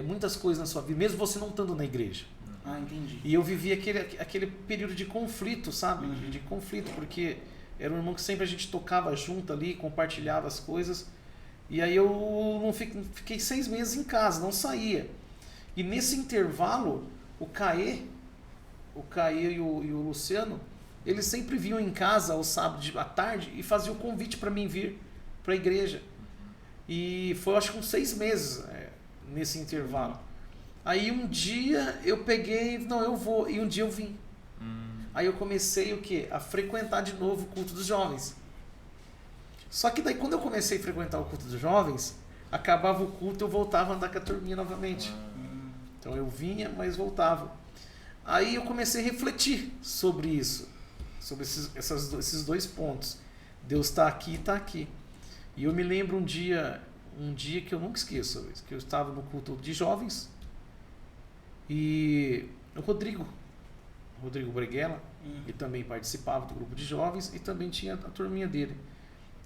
muitas coisas na sua vida, mesmo você não estando na igreja. Ah, entendi. E eu vivi aquele período de conflito, sabe? De conflito, porque era um irmão que sempre a gente tocava junto ali, compartilhava as coisas. E aí eu não fiquei 6 meses em casa, não saía. E nesse intervalo, o Caê e o Luciano, eles sempre vinham em casa ao sábado à tarde e faziam o convite para mim vir para a igreja. E foi, acho que uns 6 meses nesse intervalo. Aí um dia eu peguei, não, eu vou, e um dia eu vim. Aí eu comecei o quê? A frequentar de novo o culto dos jovens. Só que daí quando eu comecei a frequentar o culto dos jovens, acabava o culto, eu voltava a andar com a turminha novamente. Então eu vinha, mas voltava. Aí eu comecei a refletir sobre isso, sobre esses 2 pontos. Deus está aqui e está aqui. E eu me lembro um dia que eu nunca esqueço, que eu estava no culto de jovens e o Rodrigo Breguela, ele também participava do grupo de jovens e também tinha a turminha dele.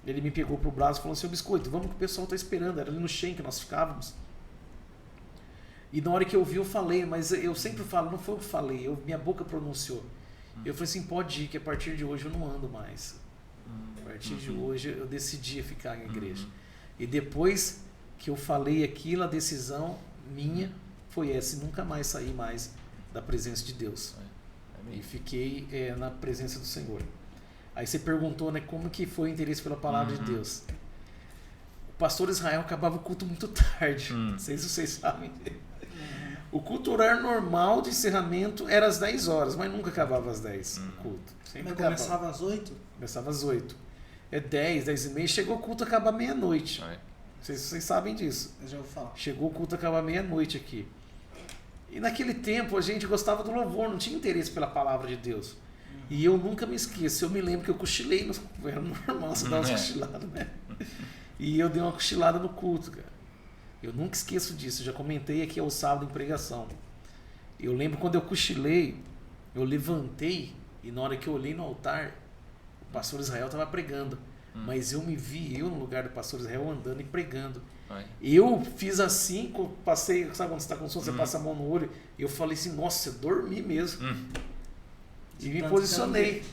Ele me pegou pro braço e falou assim: Biscoito, vamos que o pessoal está esperando. Era ali no Shen que nós ficávamos. E na hora que eu vi, eu falei, mas eu sempre falo, não foi eu que falei, minha boca pronunciou. Eu falei assim: pode ir, que a partir de hoje eu não ando mais. A partir de hoje eu decidi ficar na igreja. E depois que eu falei aquilo, a decisão, minha foi essa, e nunca mais saí mais da presença de Deus. E fiquei na presença do Senhor. Aí você perguntou, né, como que foi o interesse pela palavra de Deus. O pastor Israel acabava o culto muito tarde. Não sei se vocês sabem. O culto horário normal de encerramento era às 10 horas, mas nunca acabava às 10 o culto. Sempre começava às 8? Começava às 8. É 10, 10 e meia, chegou o culto a acabar meia-noite. Vocês sabem disso. Eu já vou falar. Chegou o culto a acabar meia-noite aqui. E naquele tempo a gente gostava do louvor, não tinha interesse pela palavra de Deus. E eu nunca me esqueço, eu me lembro que eu cochilei, era normal você dar uma cochilada, né? E eu dei uma cochilada no culto, cara. Eu nunca esqueço disso, eu já comentei aqui ao sábado em pregação. Eu lembro quando eu cochilei, eu levantei e na hora que eu olhei no altar, o pastor Israel estava pregando. Mas eu me vi, eu no lugar do pastor Israel andando e pregando. Eu fiz assim, passei, sabe quando você está com sono, você passa a mão no olho, eu falei assim, nossa, eu dormi mesmo. E me posicionei.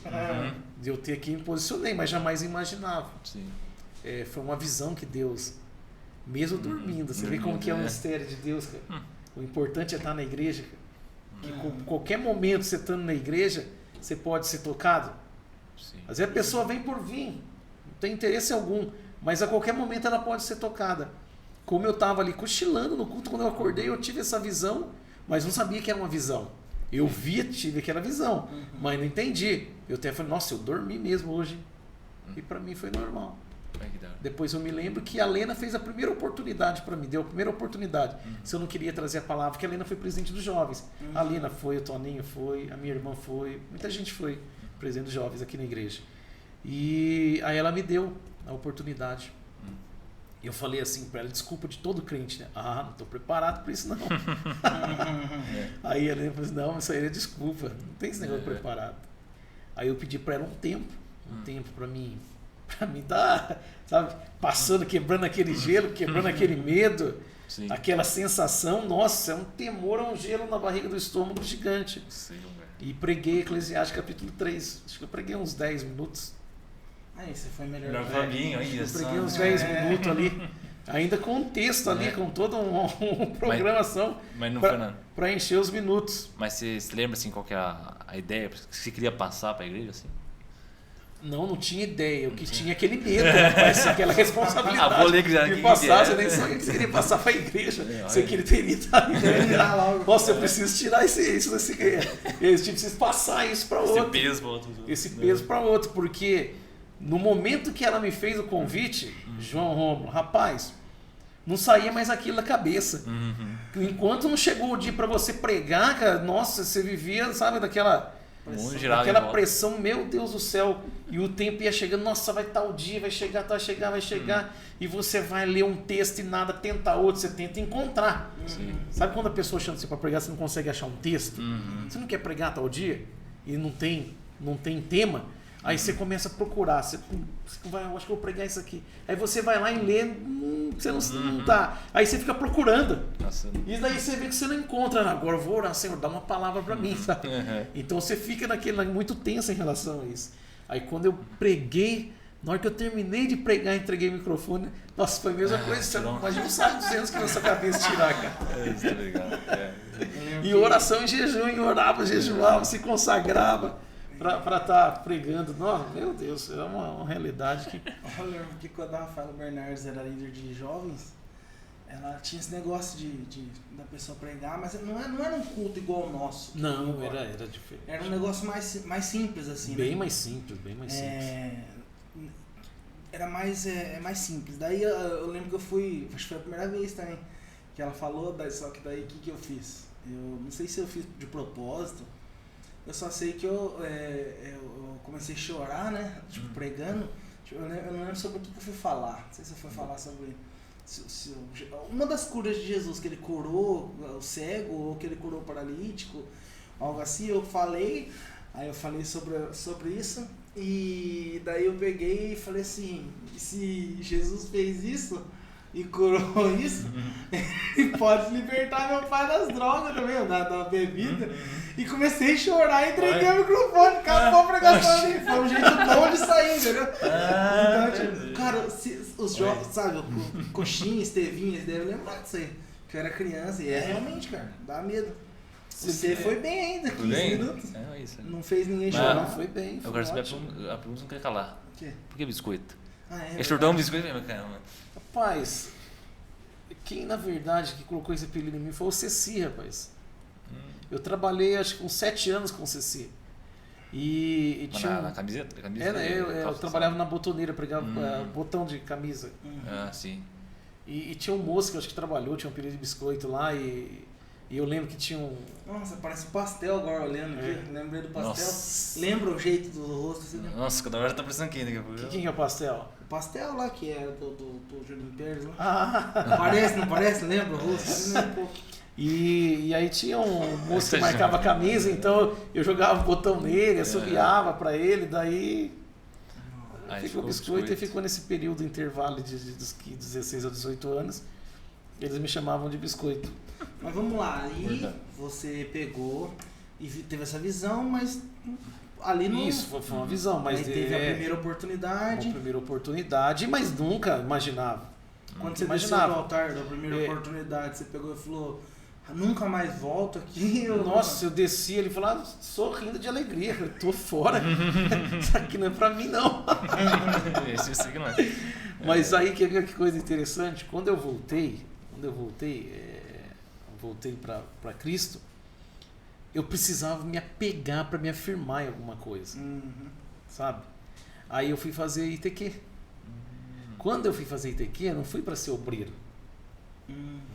De eu ter aqui, me posicionei, mas jamais imaginava. Foi uma visão que Deus, mesmo dormindo, você vê como que é o mistério de Deus, cara. O importante é estar na igreja, cara. Que qualquer momento você estando na igreja, você pode ser tocado. Às vezes a pessoa vem por vir, não tem interesse algum, mas a qualquer momento ela pode ser tocada. Como eu estava ali cochilando no culto, quando eu acordei, eu tive essa visão, mas não sabia que era uma visão. Eu via, tive aquela visão, mas não entendi. Eu até falei, nossa, eu dormi mesmo hoje. E para mim foi normal. Depois eu me lembro que a Lena fez a primeira oportunidade para mim, deu a primeira oportunidade. Se eu não queria trazer a palavra, porque a Lena foi presidente dos jovens. A Lena foi, o Toninho foi, a minha irmã foi, muita gente foi presidente dos jovens aqui na igreja. E aí ela me deu a oportunidade. Eu falei assim para ela, desculpa de todo crente, né? Ah, não estou preparado para isso não. Aí ela falou assim, não, isso aí é desculpa, não tem esse negócio preparado. Aí eu pedi para ela um tempo para mim dar, sabe, passando, quebrando aquele gelo, quebrando aquele medo, aquela sensação, nossa, é um temor, é um gelo na barriga do estômago gigante. E preguei Eclesiastes capítulo 3, acho que eu preguei uns 10 minutos. Aí você foi melhor. Eu preguei uns 10 minutos ali, ainda com um texto ali, com toda uma programação para encher os minutos. Mas você se lembra assim, qual que é a ideia que você queria passar para a igreja? Assim? Não tinha ideia. O que tinha aquele medo, aquela responsabilidade. Vou ler que passar, você nem sabia que você queria passar para a igreja. Você teria estar nossa, eu preciso tirar isso desse. Eu preciso passar isso para outro. Esse peso para outro. Porque no momento que ela me fez o convite, João Rômulo, rapaz, não saía mais aquilo da cabeça. Enquanto não chegou o dia para você pregar, cara, nossa, você vivia, sabe, daquela pressão, meu Deus do céu, e o tempo ia chegando, nossa, vai tal dia, vai chegar, e você vai ler um texto e nada, tenta outro, você tenta encontrar. Sabe quando a pessoa chama você para pregar, você não consegue achar um texto? Você não quer pregar tal dia e não tem tema? Aí você começa a procurar, você vai, eu acho que eu vou pregar isso aqui. Aí você vai lá e lê, você não tá. Aí você fica procurando. E daí você vê que você não encontra. Agora eu vou orar, Senhor, dá uma palavra para mim, sabe? Então você fica muito tenso em relação a isso. Aí quando eu preguei, na hora que eu terminei de pregar, entreguei o microfone, nossa, foi a mesma coisa. Você não imagina os 200 que na sua cabeça tirar, cara. Isso é legal. E oração em jejum, e orava, jejuava, se consagrava para estar pregando. Nossa, meu Deus, é uma realidade que... Eu lembro que quando a Rafaela Bernardes era líder de jovens, ela tinha esse negócio da pessoa pregar, mas não era um culto igual ao nosso. Não, era diferente. Era um negócio mais simples, assim. Bem mais simples. Era mais simples. Daí eu lembro que eu fui, acho que foi a primeira vez também, que ela falou, só que daí o que eu fiz? Eu não sei se eu fiz de propósito, eu só sei que eu comecei a chorar, né? Tipo, pregando. Eu não lembro sobre o que eu fui falar. Não sei se eu fui falar sobre uma das curas de Jesus, que ele curou o cego, ou que ele curou o paralítico, algo assim. Eu falei sobre isso. E daí eu peguei e falei assim, se Jesus fez isso e curou isso, ele pode libertar meu pai das drogas também, da bebida. E comecei a chorar e entreguei o microfone, acabou a pregação. Foi um jeito bom de sair, entendeu? Então, tipo, cara, os jovens, sabe, Coxinha, Estevinha, eles devem lembrar disso aí. que eu era criança. E realmente, cara, dá medo. Você É. foi bem ainda, 15 bem? minutos. É isso. Não fez ninguém Mas- chorar. Não, foi bem. Eu Foi quero saber ótimo. a pergunta não quer calar. O quê? Por que biscoito? Ah, é. É chordão biscoito mesmo, caramba. Rapaz, quem na verdade que colocou esse apelido em mim foi o Ceci, rapaz. Eu trabalhei acho que uns 7 anos com o Ceci. E Mas tinha. na camiseta? Eu trabalhava na botoneira, pregava botão de camisa. Ah, sim. E tinha um moço que eu acho que trabalhou, tinha um apelido de biscoito lá e eu lembro que tinha um. Nossa, parece pastel agora olhando aqui. Lembrei do pastel. Nossa. Lembra o jeito do rosto? Assim, né? Nossa, cada hora tá parecendo aqui daqui a pouco. Quem que é o pastel? O pastel lá que era do Júlio Pérez lá. Ah, Parece, não parece? Lembra o rosto? Assim, né? Pô. e aí tinha um moço que marcava a camisa, então eu jogava o botão nele, assobiava pra ele, daí Aí ficou biscoito e ficou nesse período intervalo dos 16 a 18 anos. Eles me chamavam de biscoito. Mas vamos lá, aí Verdade. você pegou e teve essa visão, mas ali não. Isso, foi uma visão, mas Aí teve a primeira uma oportunidade. primeira oportunidade, mas nunca imaginava. Quando você desceu do altar da primeira oportunidade, você pegou e falou: nunca mais volto aqui. Nossa, eu desci, ele falou, sorrindo de alegria, eu tô fora. Isso aqui não é pra mim, não. Esse eu sei que não é. Mas aí, que coisa interessante, quando eu voltei para Cristo, eu precisava me apegar para me afirmar em alguma coisa, sabe? Aí eu fui fazer ITQ. Quando eu fui fazer ITQ, eu não fui para ser obreiro,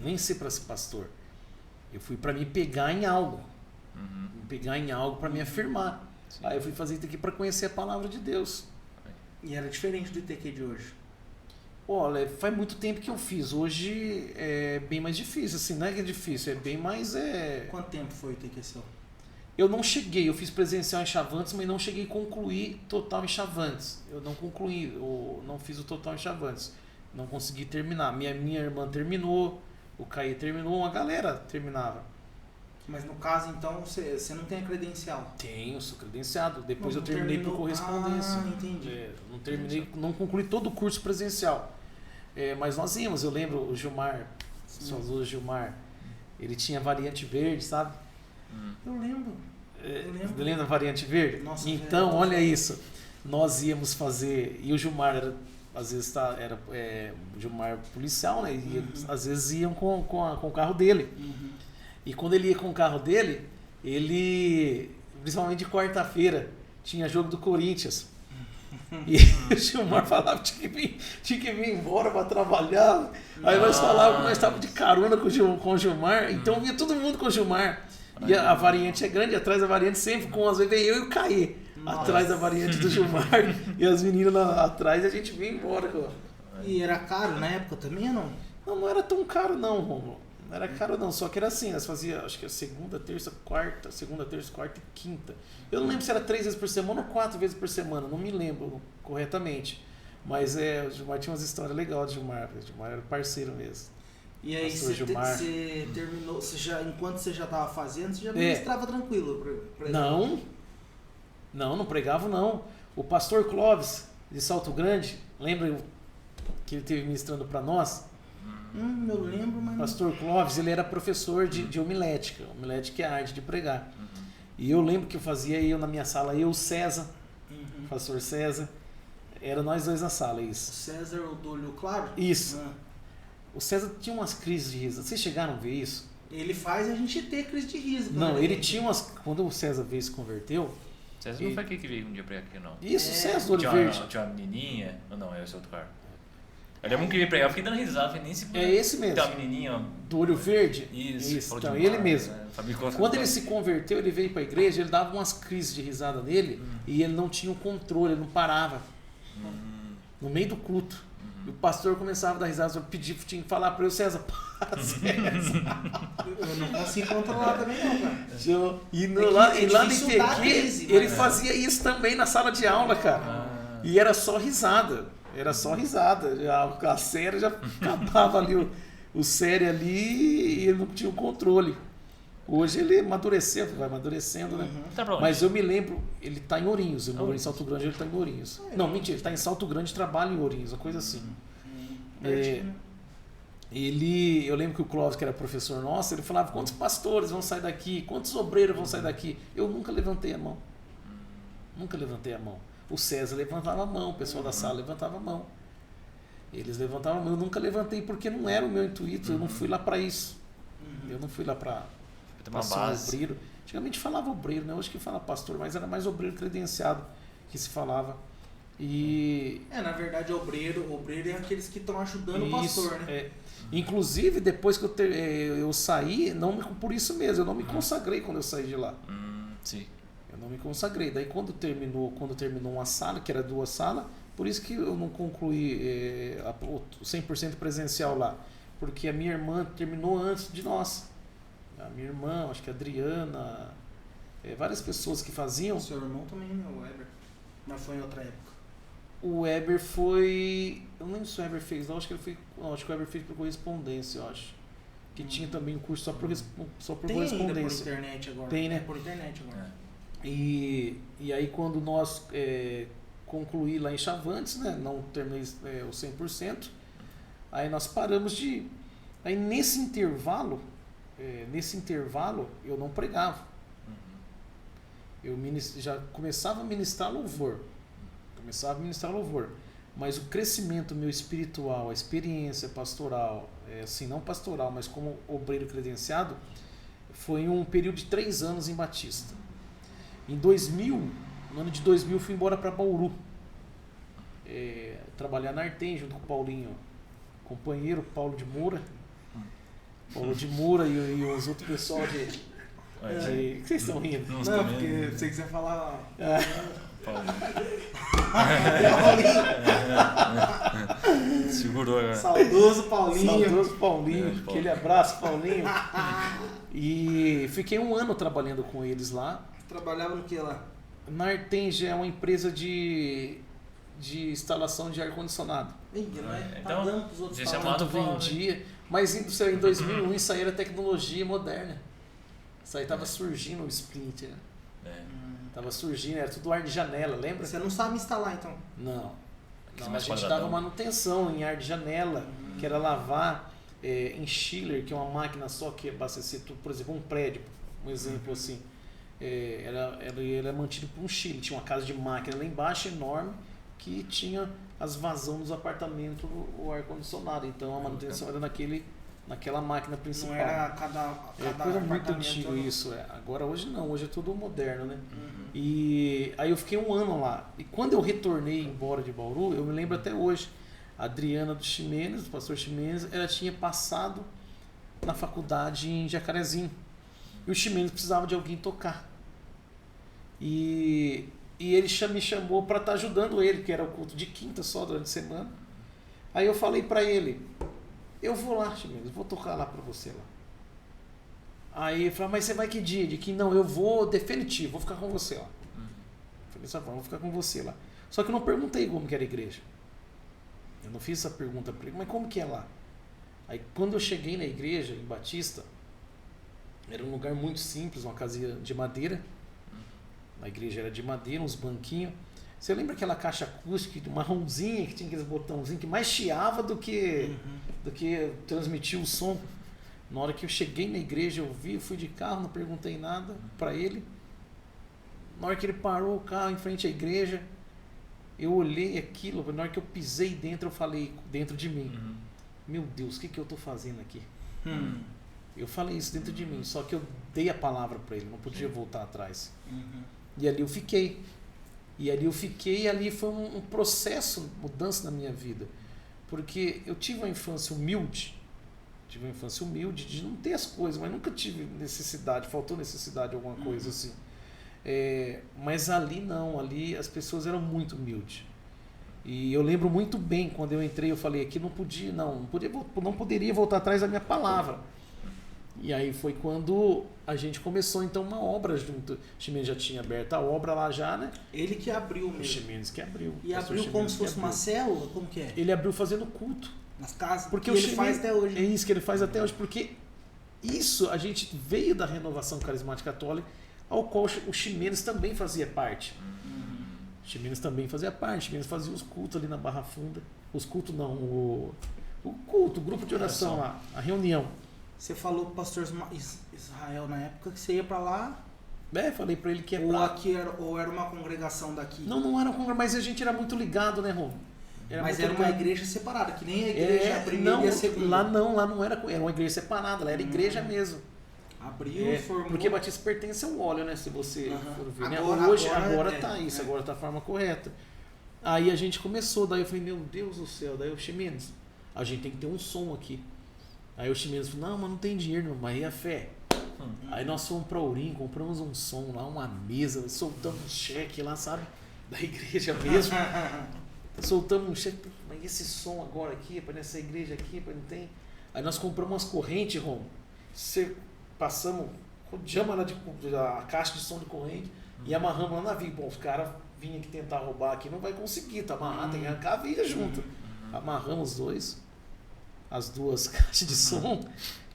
nem ser para ser pastor. Eu fui para me pegar em algo, para me afirmar. Sim. Aí eu fui fazer ITQ para conhecer a palavra de Deus. E era diferente do ITQ de hoje. Olha, faz muito tempo que eu fiz. Hoje é bem mais difícil, assim, não é que é difícil, é bem mais... Quanto tempo foi o ITQ seu? Eu não cheguei, eu fiz presencial em Chavantes, mas não cheguei a concluir total em Chavantes. Eu não concluí, eu não fiz o total em Chavantes. Não consegui terminar. Minha irmã terminou, o Caê terminou, uma galera terminava. Mas no caso, então, você não tem a credencial? Tenho, sou credenciado. Depois Não eu terminei por terminou. correspondência. Ah, entendi. Não terminei, não concluí todo o curso presencial. Mas nós íamos, eu lembro o Gilmar, o Gilmar, ele tinha variante verde, sabe? Eu lembro. Você lembra da variante verde? Nossa, então, velho. olha isso. Nós íamos fazer, e o Gilmar era, às vezes era o Gilmar policial, né? E às vezes iam com o carro dele. E quando ele ia com o carro dele, ele, principalmente de quarta-feira, tinha jogo do Corinthians. E o Gilmar falava que tinha que vir embora para trabalhar. Aí nós falávamos que nós estávamos de carona com o Gilmar, então vinha todo mundo com o Gilmar. E a variante é grande, atrás da variante sempre com às vezes veio eu e o Caê. Atrás da variante do Gilmar e as meninas lá atrás, e a gente vinha embora. E era caro na época também ou não? Não era tão caro não, Romulo. Não era caro não, só que era assim, nós fazíamos, acho que segunda, terça, quarta e quinta. Eu não lembro se era 3 vezes por semana ou 4 vezes por semana, não me lembro corretamente. Mas o Gilmar tinha umas histórias legais de Gilmar. O Gilmar era parceiro mesmo. E aí você terminou, enquanto você já estava fazendo, você já ministrava tranquilo? Não pregava não. O pastor Clóvis, de Salto Grande, lembra que ele esteve ministrando para nós? Eu lembro, mas... Pastor Clóvis, ele era professor de homilética. Homilética é a arte de pregar. E eu lembro que eu fazia, na minha sala, o César, o pastor César, era nós dois na sala, isso. O César, o do olho claro? Isso. O César tinha umas crises de riso. Vocês chegaram a ver isso? Ele faz a gente ter crise de riso. Não, ele tinha umas... Quando o César veio se converteu... César não foi aquele que veio um dia pregar aqui, não? Isso, o César do olho verde. Tinha uma menininha... Ou não, esse outro cara. Eu lembro que veio pregar, eu fiquei dando risada, falei, nem se... É esse mesmo. Tem uma menininha... Do olho verde? Isso. Então, ele mesmo. Né? Quando ele se converteu, ele veio para a igreja, ele dava umas crises de risada nele e ele não tinha o controle, ele não parava. No meio do culto. E o pastor começava a dar risada, eu tinha que falar para ele, César, para, César. Eu não consigo controlar também não, cara. E lá no difícil dar ITQ, crise, ele mas- fazia isso também na sala de aula, cara. E era só risada. Era só risada. A série já acabava ali, o série ali, e ele não tinha o controle. Hoje ele amadureceu, vai amadurecendo, né? Tá pra onde? Mas eu me lembro, ele tá em Ourinhos, eu moro em Salto Grande, ele tá em Ourinhos. Não, mentira, ele tá em Salto Grande e trabalha em Ourinhos, uma coisa assim. eu lembro que o Clóvis, que era professor nosso, ele falava quantos pastores vão sair daqui, quantos obreiros vão sair daqui. Eu nunca levantei a mão. Nunca levantei a mão. O César levantava a mão, o pessoal da sala levantava a mão. Eles levantavam a mão, eu nunca levantei porque não era o meu intuito, eu não fui lá para isso. Eu não fui lá para ser um obreiro. Antigamente falava obreiro, né? Hoje que fala pastor, mas era mais obreiro credenciado que se falava. E na verdade, obreiro é aqueles que estão ajudando o pastor, né? Inclusive, depois que eu saí, por isso mesmo, eu não me consagrei quando eu saí de lá. Sim. Eu não me consagrei. Daí quando terminou uma sala, que era 2 salas, por isso que eu não concluí o 100% presencial lá. Porque a minha irmã terminou antes de nós. A minha irmã, acho que a Adriana, várias pessoas que faziam. O seu irmão também, o Weber, mas foi em outra época. O Weber foi... Eu não lembro se o Weber fez, não. Acho que o Weber fez por correspondência, eu acho. Que tinha também um curso só por correspondência. Tem ainda por internet agora. Tem, né? Por internet agora. E aí quando nós concluí lá em Chavantes, né? Não terminei o 100%, aí nós paramos de... Aí nesse intervalo eu não pregava. Eu já começava a ministrar louvor. Mas o crescimento meu espiritual, a experiência pastoral, assim, não pastoral, mas como obreiro credenciado, foi um período de 3 anos em Batista. Em 2000, no ano de 2000, fui embora para Bauru. Trabalhar na Artem junto com o Paulinho, companheiro Paulo de Moura. E os outros pessoal de... O que vocês estão rindo? Não, porque eu sei que você falar... Segurou agora. Saudoso Paulinho. Aquele abraço, Paulinho. E fiquei 1 ano trabalhando com eles lá. Trabalhava no que lá? Na Artenge é uma empresa de instalação de ar-condicionado. Então, dando pros outros Tanto vendia. Mas em 2001 isso aí era tecnologia moderna. Isso aí tava surgindo o Splinter. Tava surgindo, era tudo ar de janela, lembra? Você não sabe instalar então? Não, a gente dava manutenção em ar de janela, que era lavar em chiller, que é uma máquina só que abastecia, por exemplo, um prédio, um exemplo assim. Ele era mantido por um chiller, tinha uma casa de máquina lá embaixo enorme, que tinha as vazões dos apartamentos, o ar-condicionado. Então a manutenção era naquela máquina principal. Não era cada coisa muito antiga isso. Agora hoje não, hoje é tudo moderno, né? E aí eu fiquei 1 ano lá. E quando eu retornei embora de Bauru, eu me lembro até hoje, a Adriana do Ximenes, o pastor Ximenes, ela tinha passado na faculdade em Jacarezinho. E o Ximenes precisava de alguém tocar. E ele me chamou para estar ajudando ele, que era o culto de quinta só durante a semana. Aí eu falei para ele, eu vou lá, Ximenes, vou tocar lá para você lá. Aí ele falou, mas você vai que dia? De que não, eu vou definitivo, vou ficar com você lá. Falei, só vou ficar com você lá. Só que eu não perguntei como que era a igreja. Eu não fiz essa pergunta para ele, mas como que é lá? Aí quando eu cheguei na igreja, em Batista, era um lugar muito simples, uma casinha de madeira. A igreja era de madeira, uns banquinhos. Você lembra aquela caixa acústica, marronzinha, que tinha aqueles botãozinhos que mais chiava do que transmitia o som? Na hora que eu cheguei na igreja, eu fui de carro, não perguntei nada para ele. Na hora que ele parou o carro em frente à igreja, eu olhei aquilo, na hora que eu pisei dentro, eu falei dentro de mim, meu Deus, o que eu estou fazendo aqui? Eu falei isso dentro de mim, só que eu dei a palavra para ele, não podia voltar atrás. E ali eu fiquei. E ali foi um processo, mudança na minha vida. Porque eu tive uma infância humilde, de não ter as coisas, mas nunca tive necessidade, faltou necessidade, alguma coisa assim. Mas ali não, ali as pessoas eram muito humildes. E eu lembro muito bem, quando eu entrei, eu falei aqui, não poderia voltar atrás da minha palavra. E aí foi quando a gente começou então uma obra junto. O Ximenes já tinha aberto a obra lá já, né? Ele que abriu mesmo. O Ximenes que abriu. E abriu como se fosse uma célula? Como que é? Ele abriu fazendo culto. Nas casas? Porque ele faz até hoje. É isso que ele faz até hoje, porque isso a gente veio da renovação carismática católica, ao qual o Ximenes também fazia parte. O Ximenes também fazia parte. O Ximenes fazia os cultos ali na Barra Funda. Os cultos não, O culto, o grupo de oração lá, a reunião. Você falou pro pastor Israel na época que você ia pra lá, Falei pra ele que ou, aqui ou era uma congregação daqui? Não era congregação, mas a gente era muito ligado, né, Rô? Mas era uma igreja separada, que nem a igreja a primeira e a segunda. Lá não era uma igreja separada, lá era igreja mesmo. Abriu, formou. Porque Batista pertence ao óleo, né? Se você for ver, né? Agora tá isso, agora tá a forma correta. Aí a gente começou, daí eu falei, meu Deus do céu, daí o Ximenes, a gente tem que ter um som aqui. Aí o Ximenes falou, não, mas não tem dinheiro, mas e a fé? Aí nós fomos pra Ourim, compramos um som lá, uma mesa, soltamos um cheque lá, sabe? Da igreja mesmo. Soltamos um cheque, mas esse som agora aqui, para nessa igreja aqui, para não tem. Aí nós compramos umas correntes, Rom. Passamos, rodeamos a caixa de som de corrente e amarramos lá na viga. Bom, os caras vinham aqui tentar roubar aqui, não vai conseguir, tá amarrado, tem que arrancar a viga junto. Amarramos as duas caixas de som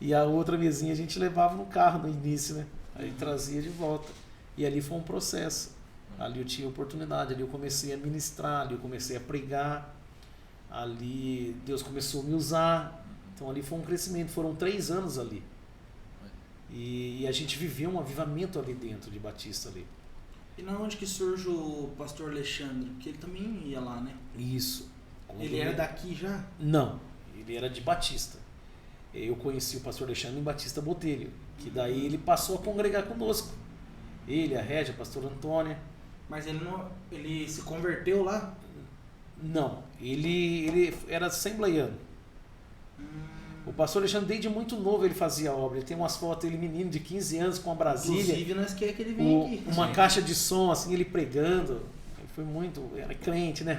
e a outra mesinha a gente levava no carro no início, né? Aí trazia de volta. E ali foi um processo. Ali eu tinha oportunidade, ali eu comecei a ministrar, ali eu comecei a pregar, ali Deus começou a me usar. Então ali foi um crescimento, foram 3 anos ali. E a gente viveu um avivamento ali dentro de Batista ali. E na onde que surge o pastor Alexandre? Porque ele também ia lá, né? Isso. Ele era daqui já? Não, ele era de Batista. Eu conheci o pastor Alexandre em Batista Botelho, que daí ele passou a congregar conosco. Ele, a Régia, a pastora Antônia. Mas ele se converteu lá? Não, ele era assembleiano. O pastor Alexandre, desde muito novo, ele fazia obra. Ele tem umas fotos, ele menino de 15 anos com a Brasília. Inclusive, nós queremos que ele venha aqui. Uma caixa de som, assim, ele pregando. Ele foi muito... Era crente, né?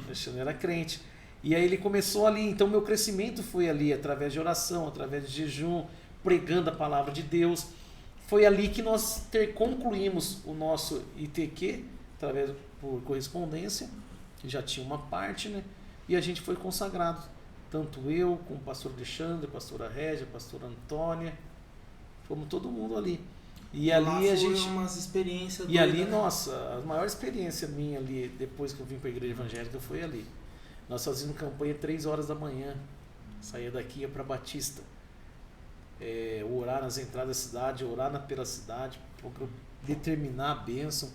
Alexandre era crente. E aí ele começou ali. Então, meu crescimento foi ali, através de oração, através de jejum, pregando a palavra de Deus. Foi ali que nós concluímos o nosso ITQ, por correspondência, que já tinha uma parte, né? E a gente foi consagrado. Tanto eu, como o pastor Alexandre, a pastora Régia, a pastora Antônia, fomos todo mundo ali. E ali a gente. Umas experiências. E ali, nossa, a maior experiência minha ali, depois que eu vim para a igreja evangélica, foi ali. Nós fazíamos campanha 3 horas da manhã, saía daqui, ia para Batista. Orar nas entradas da cidade, orar pela cidade, para determinar a bênção.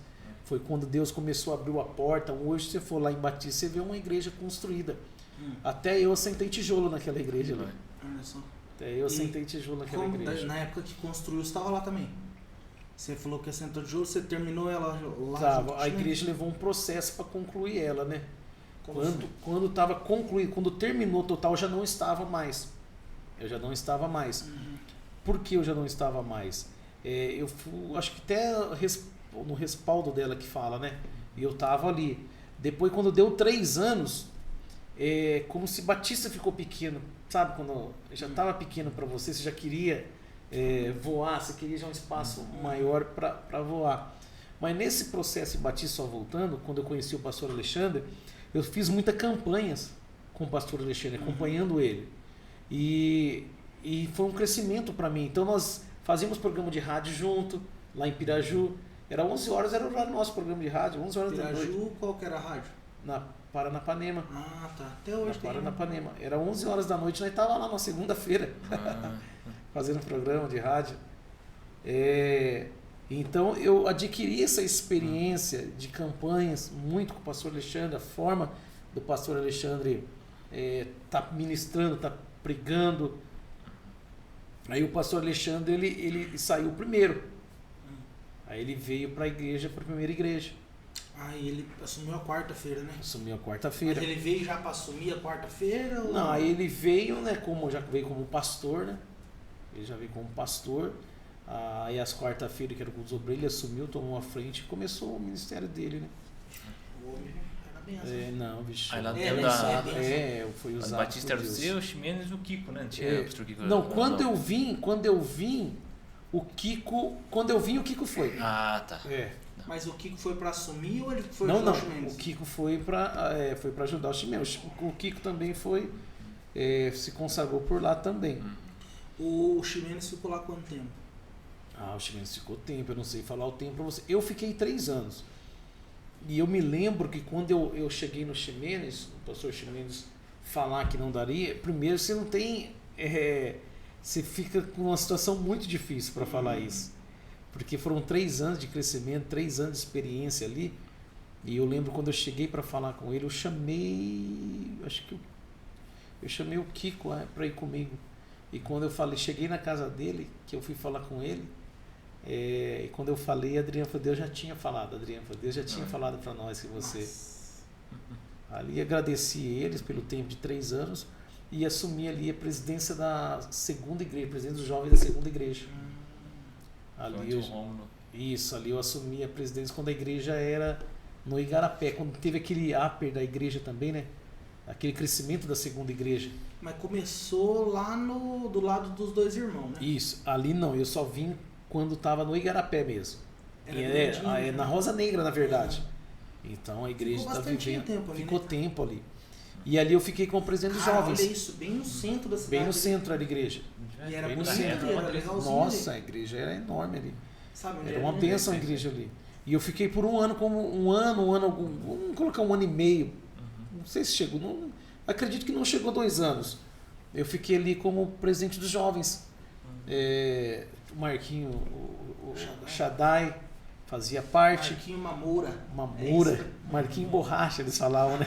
Foi quando Deus começou a abrir a porta. Hoje, se você for lá em Batista, você vê uma igreja construída. Até eu sentei tijolo naquela igreja ali. Olha só. Até eu sentei tijolo naquela igreja. Na época que construiu, você estava lá também? Você falou que assentou tijolo, você terminou ela lá? Tava, a igreja levou um processo para concluir ela, né? Quando estava concluído, quando terminou total, eu já não estava mais. Por que eu já não estava mais? Eu fui, acho que até no respaldo dela que fala, né? E eu estava ali. Depois, quando deu 3 anos, como se Batista ficou pequeno. Sabe, quando já estava pequeno para você já queria voar, você queria já um espaço maior para voar. Mas nesse processo de Batista, só voltando, quando eu conheci o pastor Alexandre, eu fiz muitas campanhas com o pastor Alexandre, acompanhando ele. E foi um crescimento para mim. Então nós fazíamos programa de rádio junto, lá em Piraju. Era 11 horas, era o horário do nosso programa de rádio, 11 horas da noite. Piraju, qual que era a rádio? Na Paranapanema. Ah, tá. Até hoje tem. Paranapanema. Era 11 horas da noite, nós estávamos lá na segunda-feira, fazendo programa de rádio. Então eu adquiri essa experiência de campanhas muito com o pastor Alexandre, a forma do pastor Alexandre tá ministrando, tá pregando. Aí o pastor Alexandre ele saiu primeiro. Aí ele veio para a igreja, para a primeira igreja. Aí ele assumiu a quarta-feira, né? Assumiu a quarta-feira. Mas ele veio já para assumir a quarta-feira? Ou... Não, aí ele veio, né? Já veio como pastor, né? Ele já veio como pastor. Aí as quarta-feiras, que era o culto dos obreiros, ele assumiu, tomou a frente e começou o ministério dele, né? O homem era benção. Não, bicho. Aí lá foi usado. O Batista era o seu, o Ximenes e o Kiko, né? Não, quando eu vim, o Kiko foi. Ah, tá. Mas o Kiko foi para assumir ou ele foi ajudar o Ximenes? O Kiko foi para ajudar o Ximenes. O Kiko também foi, se consagrou por lá também. O Ximenes ficou lá quanto tempo? O Ximenes ficou tempo, eu não sei falar o tempo para você. Eu fiquei 3 anos. E eu me lembro que quando eu cheguei no Ximenes, o pastor Ximenes falar que não daria, primeiro você não tem... você fica com uma situação muito difícil para falar isso. Porque foram 3 anos de crescimento, 3 anos de experiência ali. E eu lembro quando eu cheguei para falar com ele, eu chamei... Acho que eu chamei o Kiko para ir comigo. E quando eu falei, cheguei na casa dele, que eu fui falar com ele, e quando eu falei, a Adriana falou, Deus já tinha falado, Adriana falou, Deus já tinha falado para nós que você... Nossa. Ali agradeci eles pelo tempo de 3 anos e assumi ali a presidência da segunda igreja, presidente dos jovens da segunda igreja. Ali ali eu assumi a presidência quando a igreja era no Igarapé, quando teve aquele upper da igreja também, né? Aquele crescimento da segunda igreja. Mas começou lá do lado dos 2 irmãos, né? Isso, ali não, eu só vim quando estava no Igarapé mesmo. Na Rosa Negra, na verdade. Então a igreja está vivendo. Tempo ali, ficou né? tempo ali. E ali eu fiquei como presidente dos jovens. Olha isso, bem no centro da cidade. Bem no centro da igreja. E era bem no bonito, centro. era legalzinho. Nossa, a igreja era enorme ali. Sabe, Era uma bênção a igreja ali. E eu fiquei por um ano, vamos colocar 1 ano e meio. Não sei se chegou, não, acredito que não chegou 2 anos. Eu fiquei ali como presidente dos jovens. O Marquinho, o Shaddai fazia parte. Marquinho Mamoura. Marquinho Borracha, eles falavam, né?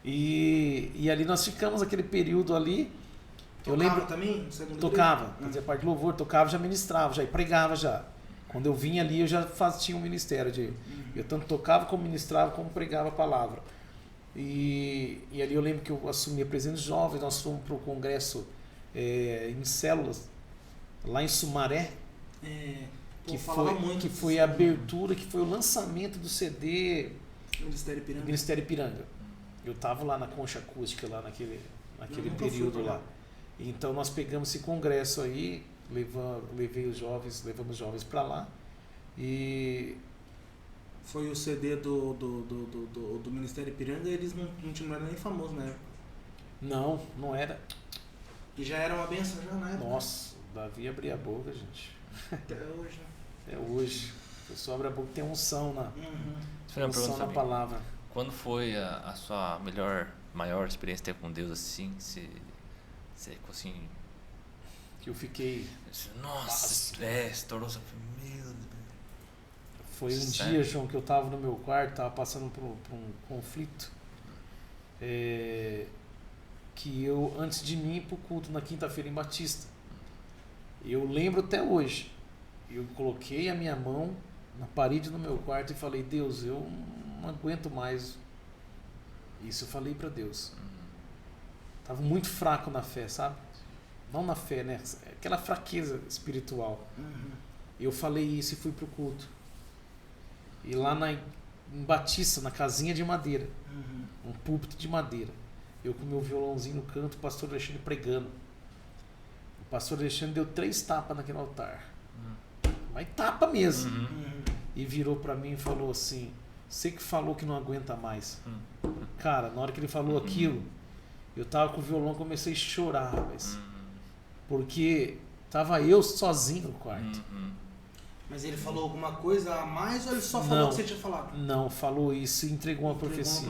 e ali nós ficamos aquele período ali. Eu lembro também? Tocava, fazia parte do louvor, tocava, já ministrava, já pregava já. Quando eu vinha ali, eu já tinha um ministério. Eu tanto tocava, como ministrava, como pregava a palavra. E ali eu lembro que eu assumi a presidência dos jovens, nós fomos para o congresso em células, lá em Sumaré, que foi a abertura, que foi o lançamento do CD Ministério Ipiranga. Eu estava lá na concha acústica, lá naquele período lá. Então nós pegamos esse congresso aí, levamos os jovens para lá e... Foi o CD do Ministério Ipiranga, eles não eram nem famosos na época. Não era. E já era uma benção já na época. Nossa, o Davi abria a boca, gente. Até hoje, né? Até hoje. O pessoal abre a boca, tem unção unção na palavra. Quando foi a sua maior experiência ter com Deus assim? Você assim... Que eu fiquei... Nossa, estourou essa primeira... Foi um dia, João, que eu estava no meu quarto, estava passando por um conflito, que eu, antes de mim ir para o culto na quinta-feira em Batista, eu lembro até hoje, eu coloquei a minha mão na parede do meu quarto e falei, Deus, eu não aguento mais. Isso eu falei para Deus. Estava muito fraco na fé, sabe? Não na fé, né? Aquela fraqueza espiritual. Eu falei isso e fui para o culto. E lá em Batista, na casinha de madeira, um púlpito de madeira, eu com meu violãozinho no canto, o pastor Alexandre pregando. O pastor Alexandre deu 3 tapas naquele altar. Mas tapa mesmo. E virou para mim e falou assim, você que falou que não aguenta mais. Cara, na hora que ele falou aquilo, eu tava com o violão, comecei a chorar, rapaz. Porque tava eu sozinho no quarto. Mas ele falou alguma coisa a mais ou ele só falou o que você tinha falado? Não, falou isso e entregou uma profecia.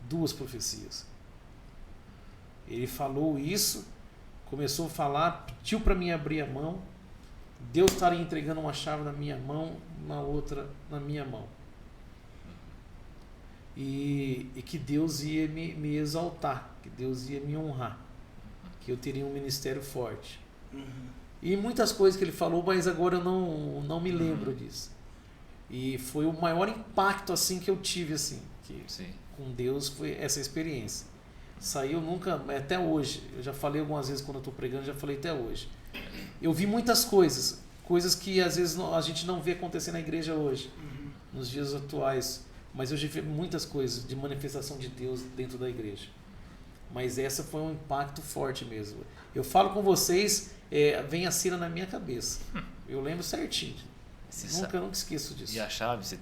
2 profecias. Ele falou isso, começou a falar, pediu para mim abrir a mão. Deus estaria entregando uma chave na minha mão, na outra na minha mão. E que Deus ia me exaltar, que Deus ia me honrar, que eu teria um ministério forte. E muitas coisas que ele falou, mas agora eu não me lembro disso. E foi o maior impacto assim que eu tive assim, com Deus, foi essa experiência. Saiu nunca, até hoje, eu já falei algumas vezes quando eu estou pregando, já falei até hoje. Eu vi muitas coisas que às vezes a gente não vê acontecer na igreja hoje, nos dias atuais, mas eu já vi muitas coisas de manifestação de Deus dentro da igreja. Mas essa foi um impacto forte mesmo. Eu falo com vocês, vem a cena na minha cabeça. Eu lembro certinho. Nunca esqueço disso. E a chave, você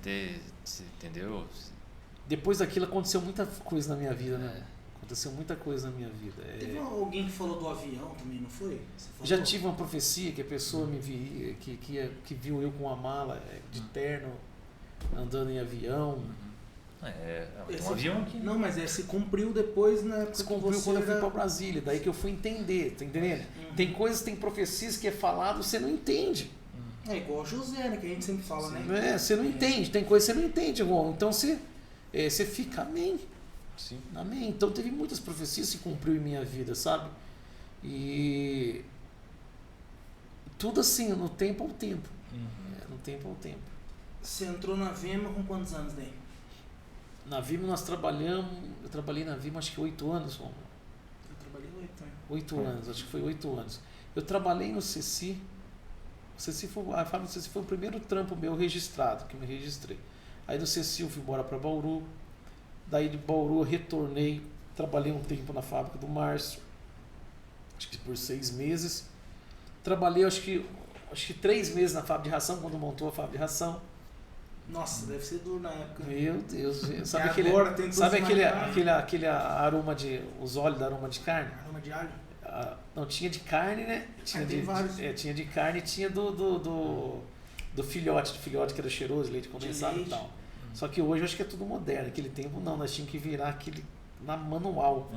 entendeu? Depois daquilo aconteceu muita coisa na minha vida, né? Aconteceu muita coisa na minha vida. Teve alguém que falou do avião também, não foi? Já tive uma profecia que a pessoa me via, que viu eu com uma mala de terno, andando em avião. Tem um avião aqui. Não, mas se cumpriu depois, né? Se cumpriu quando eu fui para Brasília. Daí que eu fui entender, tá entendendo? Tem coisas, tem profecias que é falado, você não entende. É igual José, né? Que a gente sempre fala, né? Você não entende. Tem coisa que você não entende, irmão. Então você fica, amém. Sim. Amém. Então teve muitas profecias que se cumpriu em minha vida, sabe? E tudo assim, no tempo ao tempo. No tempo ao tempo. Você entrou na Vema com quantos anos daí? Na Vima nós trabalhamos, eu trabalhei na Vima acho que 8 anos, Romulo. Eu trabalhei 8 anos. 8 anos, acho que foi 8 anos. Eu trabalhei no Ceci. A fábrica do Ceci foi o primeiro trampo meu registrado, que me registrei. Aí do Ceci eu fui embora para Bauru. Daí de Bauru eu retornei, trabalhei um tempo na fábrica do Márcio, acho que por 6 meses. Trabalhei acho que 3 meses na fábrica de ração, quando montou a fábrica de ração. Nossa, deve ser duro na época. Meu Deus, sabe aquele aroma os óleos da aroma de carne? Aroma de alho? Não, tinha de carne, né? Tinha tinha de carne e tinha do filhote que era cheiroso, leite condensado e tal. Só que hoje eu acho que é tudo moderno. Naquele tempo não, nós tínhamos que virar aquele na manual.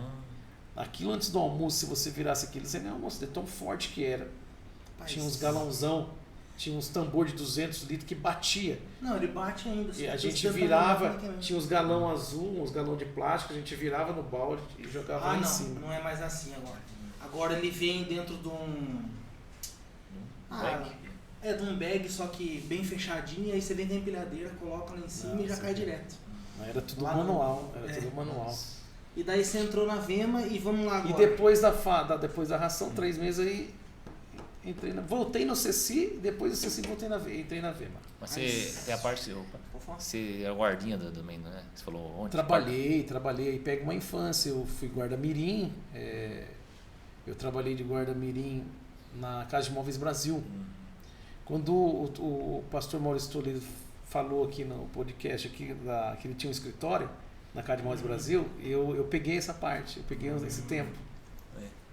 Aquilo antes do almoço, se você virasse aquilo, você nem almoço, de tão forte que era. Tinha uns galãozão, tinha uns tambor de 200 litros que batia. Não, ele bate ainda. E a gente virava, tinha uns galão azul, uns galão de plástico, a gente virava no balde e jogava lá em cima. Não é mais assim agora. Agora ele vem dentro de um... de um bag, só que bem fechadinho, e aí você vem da empilhadeira, coloca lá em cima e já cai direto. Era tudo manual, tudo manual. E daí você entrou na Vema e vamos lá agora. E depois da ração, 3 meses aí, voltei no Ceci, depois do Ceci entrei na Vema. Mas você tem a parte... Você é guardinha também, né? Você falou onde? Trabalhei, pego uma infância, eu fui guarda-mirim, eu trabalhei de guarda-mirim na Casa de Móveis Brasil. Quando o pastor Maurício Toledo falou aqui no podcast aqui que ele tinha um escritório na Casa de Móveis Brasil, eu peguei essa parte, eu peguei esse tempo.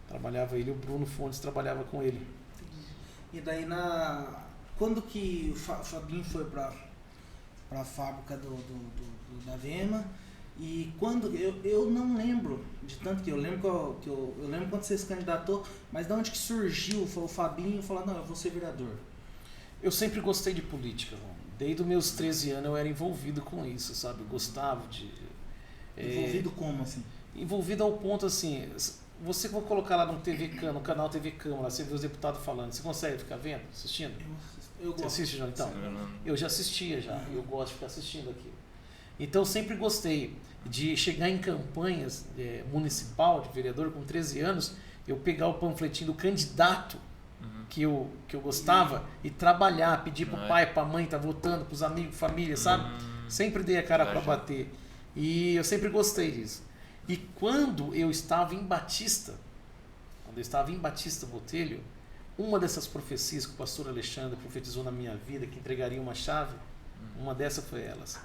Trabalhava ele, o Bruno Fontes trabalhava com ele. E daí quando que o Fabinho foi para a fábrica da Vema, e quando eu não lembro de tanto que eu lembro eu lembro quando você se candidatou, mas de onde que surgiu o Fabinho falar, não, eu vou ser vereador? Eu sempre gostei de política, desde os meus 13 anos eu era envolvido com isso, sabe? Eu gostava de... Envolvido como assim? Envolvido ao ponto assim, você vai colocar lá no canal TV Câmara, você vê os deputados falando, você consegue ficar vendo, assistindo? Eu gosto. Você assiste já então? Eu já assistia eu gosto de ficar assistindo aqui. Então eu sempre gostei de chegar em campanhas municipal, de vereador, com 13 anos, eu pegar o panfletinho do candidato que eu gostava e trabalhar, pedir pro pai, pra mãe, tá votando, pros amigos, família, sabe? Sempre dei a cara para bater. E eu sempre gostei disso. E quando eu estava em Batista Botelho, uma dessas profecias que o pastor Alexandre profetizou na minha vida, que entregaria uma chave, uma dessas foi elas.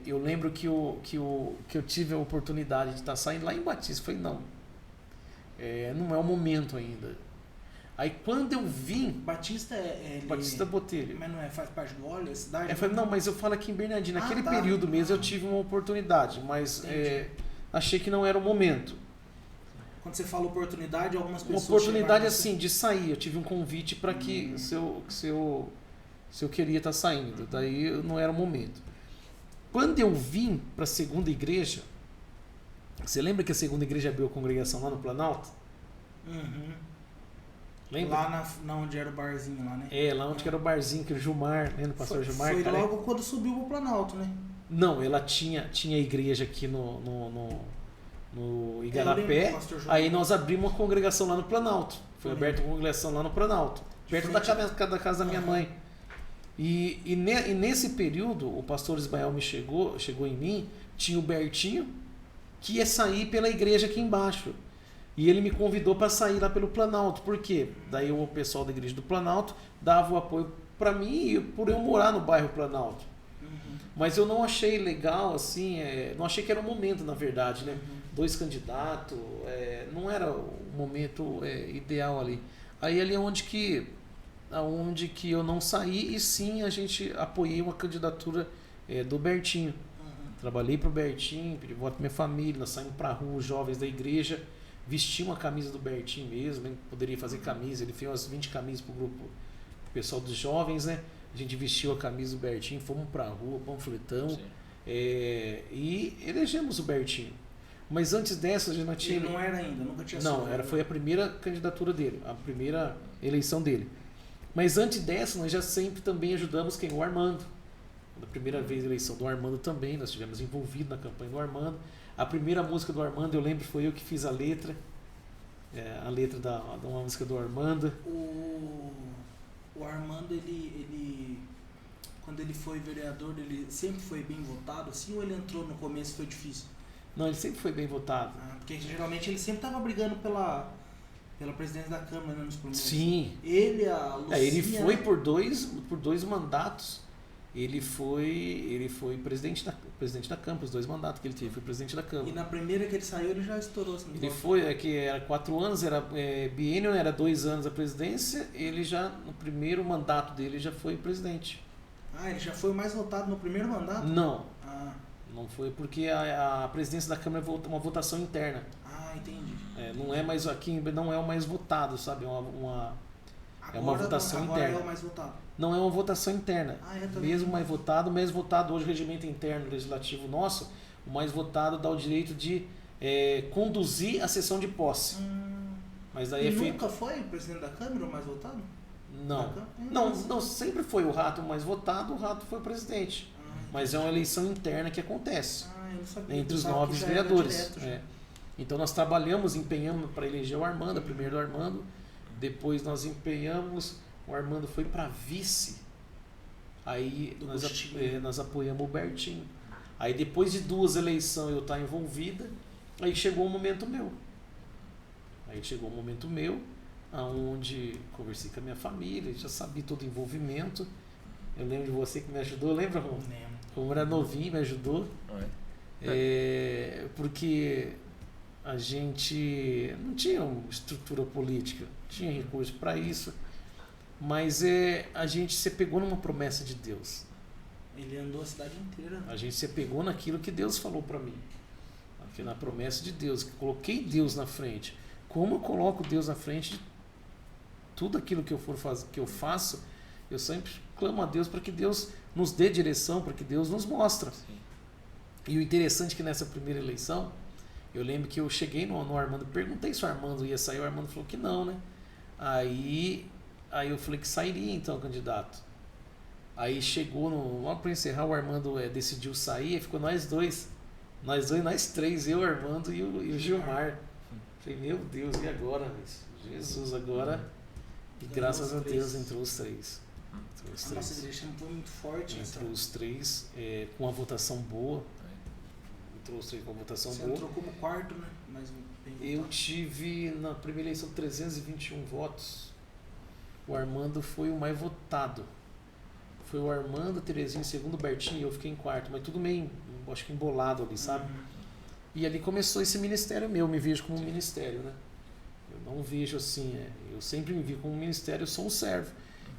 Eu lembro que eu tive a oportunidade de estar saindo lá em Batista. Falei, não é o momento ainda. Aí quando eu vim... Batista Batista Botelho. Mas não faz parte do óleo, a cidade? Não, mas eu falo aqui em Bernardino. Naquele período mesmo eu tive uma oportunidade, mas achei que não era o momento. Quando você fala oportunidade, algumas pessoas... Uma oportunidade assim, de sair. Eu tive um convite para que se eu queria estar saindo. Daí não era o momento. Quando eu vim para a segunda igreja, você lembra que a segunda igreja abriu a congregação lá no Planalto? Lembra? Lá onde era o barzinho lá, né? Lá onde era o barzinho, que o Gilmar, lembra o pastor Gilmar? Foi logo quando subiu pro Planalto, né? Não, ela tinha igreja aqui no Igarapé, aí nós abrimos uma congregação lá no Planalto. Foi aberta uma congregação lá no Planalto, perto da casa da minha mãe. E nesse período, o pastor Ismael chegou em mim, tinha o Bertinho, que ia sair pela igreja aqui embaixo. E ele me convidou para sair lá pelo Planalto. Por quê? Daí o pessoal da igreja do Planalto dava o apoio para mim, por eu morar no bairro Planalto. Mas eu não achei legal, assim, não achei que era o momento, na verdade, né? 2 candidatos, não era o momento ideal ali. Aí ali é onde que eu não saí, e sim a gente apoiei uma candidatura do Bertinho. Trabalhei pro Bertinho, pedi voto pra minha família, nós saímos pra rua, os jovens da igreja, vestimos a camisa do Bertinho mesmo, ele poderia fazer camisa, ele fez umas 20 camisas pro grupo, pro pessoal dos jovens, né? A gente vestiu a camisa do Bertinho, fomos pra rua, panfletão, e elegemos o Bertinho. Mas antes dessa, a gente não tinha... Ele não era ainda, nunca tinha sido. Não, foi a primeira candidatura dele, a primeira eleição dele. Mas antes dessa, nós já sempre também ajudamos quem? O Armando. Na primeira vez a eleição do Armando também, nós estivemos envolvidos na campanha do Armando. A primeira música do Armando, eu lembro, foi eu que fiz a letra. A letra de uma música do Armando. O Armando, ele quando ele foi vereador, ele sempre foi bem votado, assim, ou ele entrou no começo e foi difícil? Não, ele sempre foi bem votado. Porque geralmente ele sempre estava brigando pela presidência da Câmara, né, nos primeiros. Sim. Ele, a Lucinha... ele foi por dois mandatos. Ele foi presidente da Câmara, os 2 mandatos que ele teve, foi presidente da Câmara. E na primeira que ele saiu, ele já estourou. Assim, ele foi, que era 4 anos, era biênio, era 2 anos a presidência, ele já, no primeiro mandato dele, já foi presidente. Ele já foi mais votado no primeiro mandato? Não. Não foi porque a presidência da Câmara é uma votação interna. Entendi. Não é mais aqui, não é o mais votado, sabe? É uma votação agora interna. É o mais votado. Não é uma votação interna. Mesmo mais votado, hoje o regimento interno legislativo nosso, o mais votado dá o direito de conduzir a sessão de posse. Mas daí nunca foi o presidente da Câmara o mais votado? Não, sempre foi o rato mais votado, o rato foi o presidente. Mas é uma eleição interna que acontece entre os 9 vereadores. Então nós empenhamos para eleger o Armando, primeiro do Armando, depois nós empenhamos, o Armando foi para vice, aí nós apoiamos o Bertinho. Aí depois de 2 eleições eu estar envolvida, aí chegou o momento meu. Onde conversei com a minha família, já sabia todo o envolvimento. Eu lembro de você que me ajudou, lembra, Rom? Lembro. Como era novinho, me ajudou. Porque a gente não tinha uma estrutura política, tinha recurso para isso, mas a gente se pegou numa promessa de Deus. Ele andou a cidade inteira. A gente se pegou naquilo que Deus falou para mim, na promessa de Deus, que coloquei Deus na frente. Como eu coloco Deus na frente de tudo aquilo que eu faço, eu sempre clamo a Deus para que Deus nos dê direção, para que Deus nos mostre. E o interessante é que nessa primeira eleição, eu lembro que eu cheguei no Armando, perguntei se o Armando ia sair, o Armando falou que não, né? Aí eu falei que sairia então, candidato. Aí chegou, logo para encerrar, o Armando decidiu sair, e ficou nós 3, eu, o Armando e o Gilmar. Falei, meu Deus, e agora? Jesus, agora... E graças a Deus entrou os 3. A nossa igreja foi muito forte. Entrou os 3 com uma votação boa. Você entrou como quarto, né? Eu tive na primeira eleição 321 votos. O Armando foi o mais votado. Foi o Armando, Terezinha em segundo, o Bertinho e eu fiquei em quarto. Mas tudo meio, acho que embolado ali, sabe? E ali começou esse ministério meu. Eu me vejo como um ministério, né? Eu não vejo assim, eu sempre me vi como um ministério, eu sou um servo.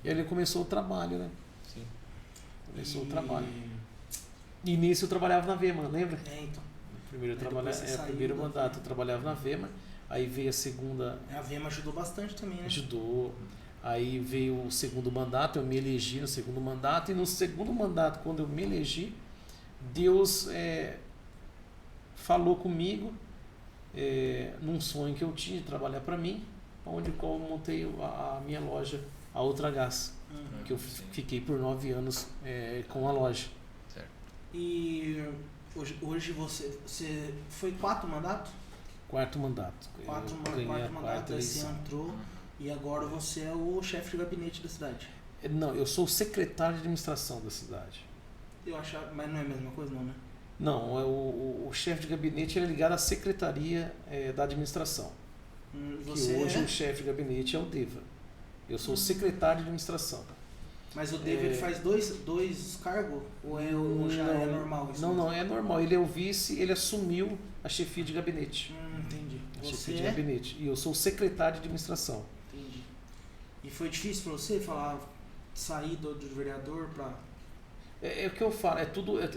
E ali começou o trabalho, né? Sim. Começou o trabalho. E nisso eu trabalhava na VEMA, lembra? Então. Primeiro mandato eu trabalhava na VEMA, aí veio a segunda... A VEMA ajudou bastante também, né? Ajudou. Aí veio o segundo mandato, eu me elegi no segundo mandato, e no segundo mandato, quando eu me elegi, Deus falou comigo num sonho que eu tinha de trabalhar para mim, onde eu montei a minha loja, a Outra Gás, que eu fiquei por 9 anos com a loja. Certo. E hoje você foi 4 mandatos? 4 mandato. 4 mandatos, aí você entrou e agora você é o chefe de gabinete da cidade. Não, eu sou o secretário de administração da cidade. Eu achava, mas não é a mesma coisa não, né? Não, o chefe de gabinete é ligado à secretaria da administração. Você que hoje o chefe de gabinete é o Deva. Eu sou o secretário de administração. Mas o Deva ele faz dois cargos? Ou já é normal isso? Não, é normal. Ele é o vice, ele assumiu a chefia de gabinete. Entendi. Chefia de gabinete. E eu sou o secretário de administração. Entendi. E foi difícil para você sair do vereador para... É o que eu falo,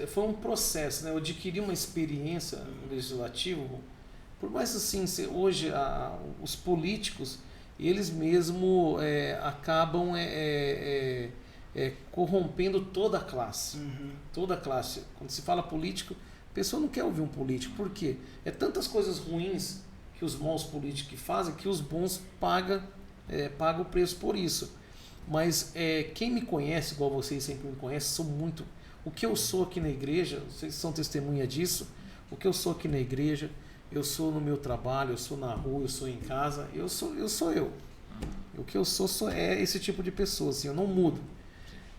foi um processo, né? Eu adquiri uma experiência no legislativo, por mais assim, hoje os políticos, eles mesmo acabam corrompendo toda a classe. Toda a classe. Quando se fala político, a pessoa não quer ouvir um político. Por quê? É tantas coisas ruins que os maus políticos fazem que os bons pagam o preço por isso. Mas quem me conhece, igual vocês sempre me conhecem, sou muito... O que eu sou aqui na igreja, vocês são testemunha disso, o que eu sou aqui na igreja, eu sou no meu trabalho, eu sou na rua, eu sou em casa, eu sou eu. O que eu sou é esse tipo de pessoa, assim, eu não mudo.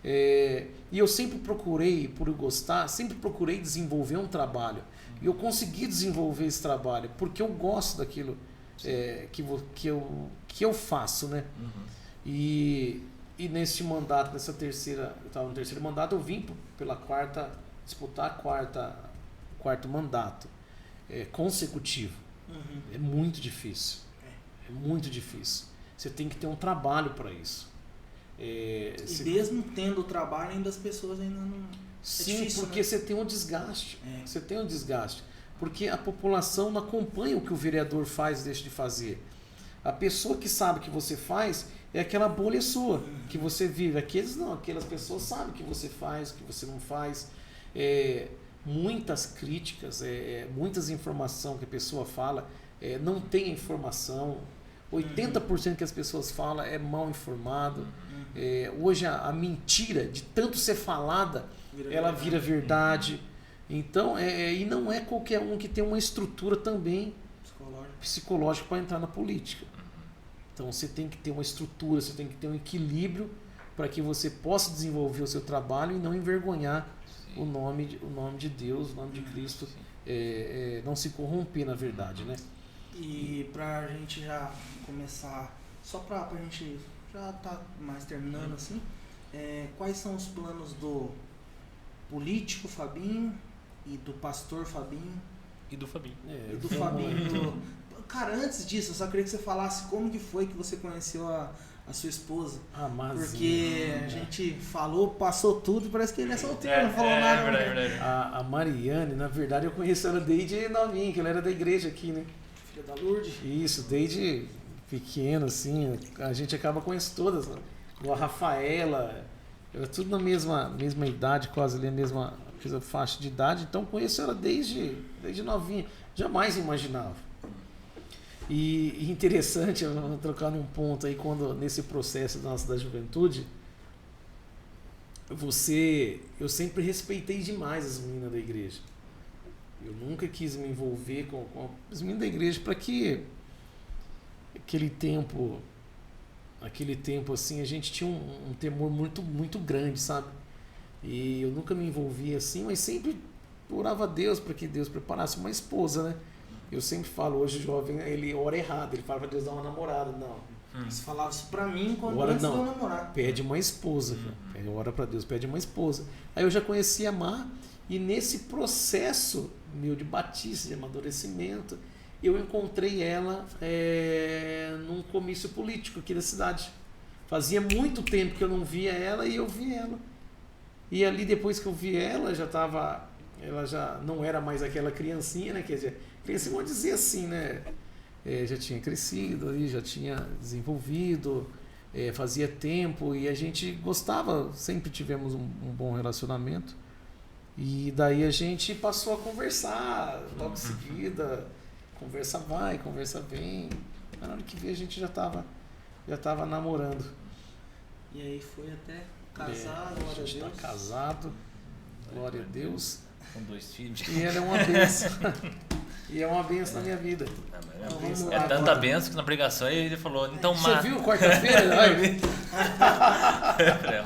E eu sempre procurei, por eu gostar, sempre procurei desenvolver um trabalho. E eu consegui desenvolver esse trabalho, porque eu gosto daquilo que eu faço, né? E nesse mandato, eu estava no terceiro mandato, eu vim disputar o quarto mandato consecutivo. É muito difícil. É muito difícil. Você tem que ter um trabalho para isso. E mesmo tendo o trabalho, ainda as pessoas ainda não... Sim, difícil, porque né? você tem um desgaste. Você tem um desgaste. Porque a população não acompanha o que o vereador faz e deixa de fazer. A pessoa que sabe o que você faz é aquela bolha sua, que você vive. Aquelas pessoas sabem o que você faz, o que você não faz. Muitas críticas, muitas informações que a pessoa fala, não tem informação. 80% que as pessoas falam é mal informado. Hoje a mentira, de tanto ser falada, ela vira verdade. Então, e não é qualquer um que tem uma estrutura também psicológica para entrar na política. Então você tem que ter uma estrutura, você tem que ter um equilíbrio para que você possa desenvolver o seu trabalho e não envergonhar o nome de Deus, o nome de Cristo, não se corromper, na verdade, né? E pra gente já começar, só pra gente já tá mais terminando assim, quais são os planos do político Fabinho e do pastor Fabinho? E do Fabinho. E do Fabinho. Cara, antes disso, eu só queria que você falasse como que foi que você conheceu a sua esposa. Porque a gente falou, passou tudo, parece que ele é solteiro, não falou nada. Verdade. A Mariane, na verdade, eu conheci ela desde novinha, que ela era da igreja aqui, né? Filha da Lourdes. Isso, desde pequeno, assim, a gente acaba conhecendo todas. Né? A Rafaela, era tudo na mesma idade, quase ali a mesma faixa de idade, então conheço ela desde novinha, jamais imaginava. E interessante, eu vou trocar num ponto aí, quando nesse processo da juventude, eu sempre respeitei demais as meninas da igreja. Eu nunca quis me envolver com as meninas da igreja para que aquele tempo assim, a gente tinha um temor muito, muito grande, sabe? E eu nunca me envolvia assim, mas sempre orava a Deus para que Deus preparasse uma esposa, né? Eu sempre falo, hoje o jovem, ele ora errado, ele fala para Deus dar uma namorada. Não. Você falava isso pra mim antes de eu namorar. Pede uma esposa, ora para Deus, pede uma esposa. Aí eu já conheci a Mar, e nesse processo meu de batismo, de amadurecimento, eu encontrei ela num comício político aqui da cidade. Fazia muito tempo que eu não via ela e eu vi ela. E ali, depois que eu vi ela, ela já não era mais aquela criancinha, né? Quer dizer, criancinha, vamos dizer assim, né? Já tinha crescido, ali, já tinha desenvolvido, fazia tempo, e a gente gostava, sempre tivemos um bom relacionamento. E daí a gente passou a conversar logo em seguida, conversa vai, conversa vem. Na hora que veio a gente já estava namorando. E aí foi até casado, glória a Deus. A gente está casado, glória a Deus. Com 2 filhos. E ela é uma bênção. E é uma bênção na minha vida. É tanta bênção que na pregação ele falou, então Você viu quarta-feira?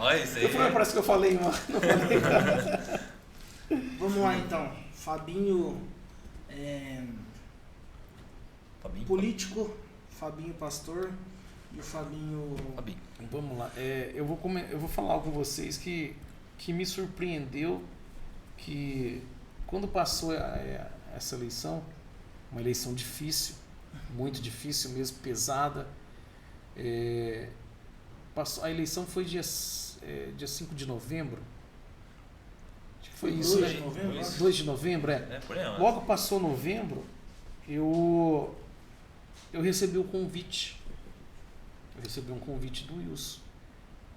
Olha isso aí. Parece que eu falei, mano. Vamos lá então. Fabinho político, Fabinho pastor e o Fabinho... Vamos lá. Eu vou falar algo com vocês que me surpreendeu, que quando passou essa eleição, uma eleição difícil, muito difícil mesmo, pesada. A eleição foi dia 5 de novembro. Foi isso, 2 né? de novembro? 2 de novembro, por aí, Logo passou novembro, eu recebi o convite. Eu recebi um convite do Wilson.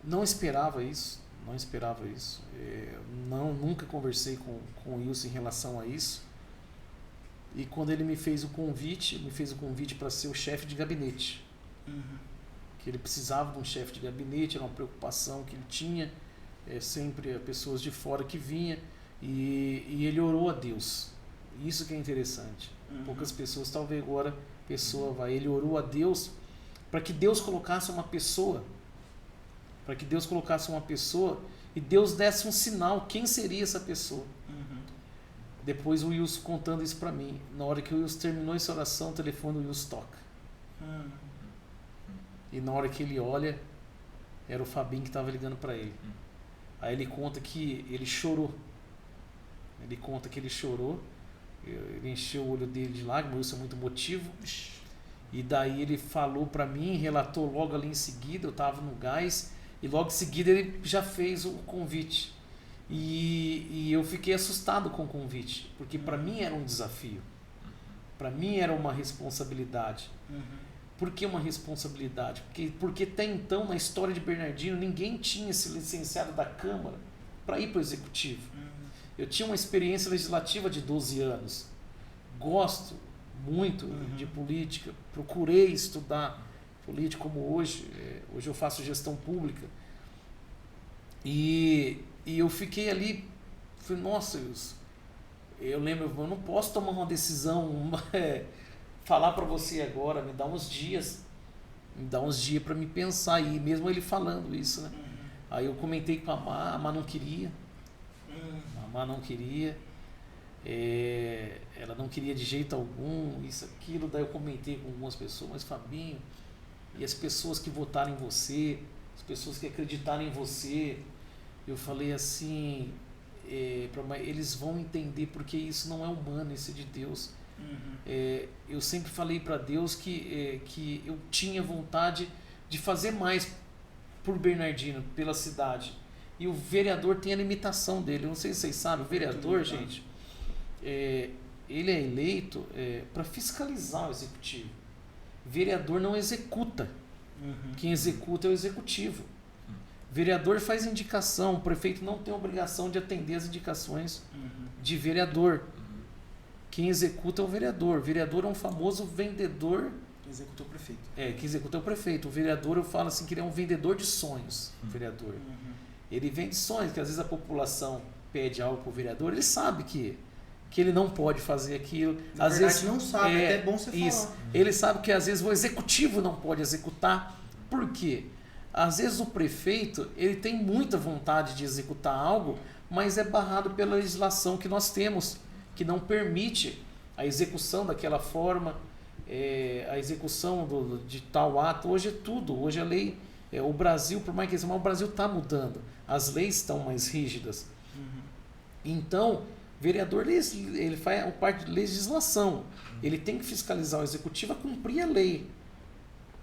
Não esperava isso. Nunca conversei com o Wilson em relação a isso. E quando ele me fez o convite para ser o chefe de gabinete. Que ele precisava de um chefe de gabinete, era uma preocupação que ele tinha. Sempre pessoas de fora que vinha. E ele orou a Deus. Isso que é interessante. Poucas pessoas, talvez agora ele orou a Deus para que Deus colocasse uma pessoa, e Deus desse um sinal quem seria essa pessoa. Depois o Wilson contando isso para mim. Na hora que o Wilson terminou essa oração, o telefone do Wilson toca. E na hora que ele olha, era o Fabinho que estava ligando para ele. Aí ele conta que ele chorou. Ele encheu o olho dele de lágrimas, o Wilson é muito emotivo. E daí ele falou para mim, relatou logo ali em seguida, eu estava no gás, e logo em seguida ele já fez o convite. E eu fiquei assustado com o convite, porque para mim era um desafio. Para mim era uma responsabilidade. Por que uma responsabilidade? Porque até então, na história de Bernardino, ninguém tinha se licenciado da Câmara para ir para o Executivo. Eu tinha uma experiência legislativa de 12 anos. Gosto muito de política. Procurei estudar política como hoje. Hoje eu faço gestão pública. E eu fiquei ali, falei, nossa, eu lembro, eu não posso tomar uma decisão, falar para você agora, me dá uns dias para me pensar. E mesmo ele falando isso, né? Aí eu comentei com a Má não queria. A Má não queria. Ela não queria de jeito algum, isso, aquilo. Daí eu comentei com algumas pessoas, mas Fabinho, e as pessoas que votaram em você, as pessoas que acreditaram em você, eu falei assim, eles vão entender porque isso não é humano, isso é de Deus. Eu sempre falei para Deus que eu tinha vontade de fazer mais por Bernardino, pela cidade. E o vereador tem a limitação dele. Eu não sei se vocês sabem, o vereador, gente, ele é eleito para fiscalizar o executivo. O vereador não executa. Quem executa é o executivo. O vereador faz indicação, o prefeito não tem obrigação de atender as indicações de vereador. Quem executa é o vereador. O vereador é um famoso vendedor. Que executa o prefeito. Que executa o prefeito. O vereador, eu falo assim, que ele é um vendedor de sonhos. O vereador. Ele vende sonhos, que às vezes a população pede algo para o vereador, ele sabe que ele não pode fazer aquilo. Na às verdade, vezes não sabe, até é bom você falar. Ele sabe que às vezes o executivo não pode executar. Por quê? Às vezes o prefeito ele tem muita vontade de executar algo, mas é barrado pela legislação que nós temos, que não permite a execução daquela forma, a execução de tal ato. Hoje é tudo, hoje a lei, o Brasil, por mais que o Brasil está mudando, as leis estão mais rígidas. Então, o vereador ele faz parte de legislação, ele tem que fiscalizar o executivo a cumprir a lei.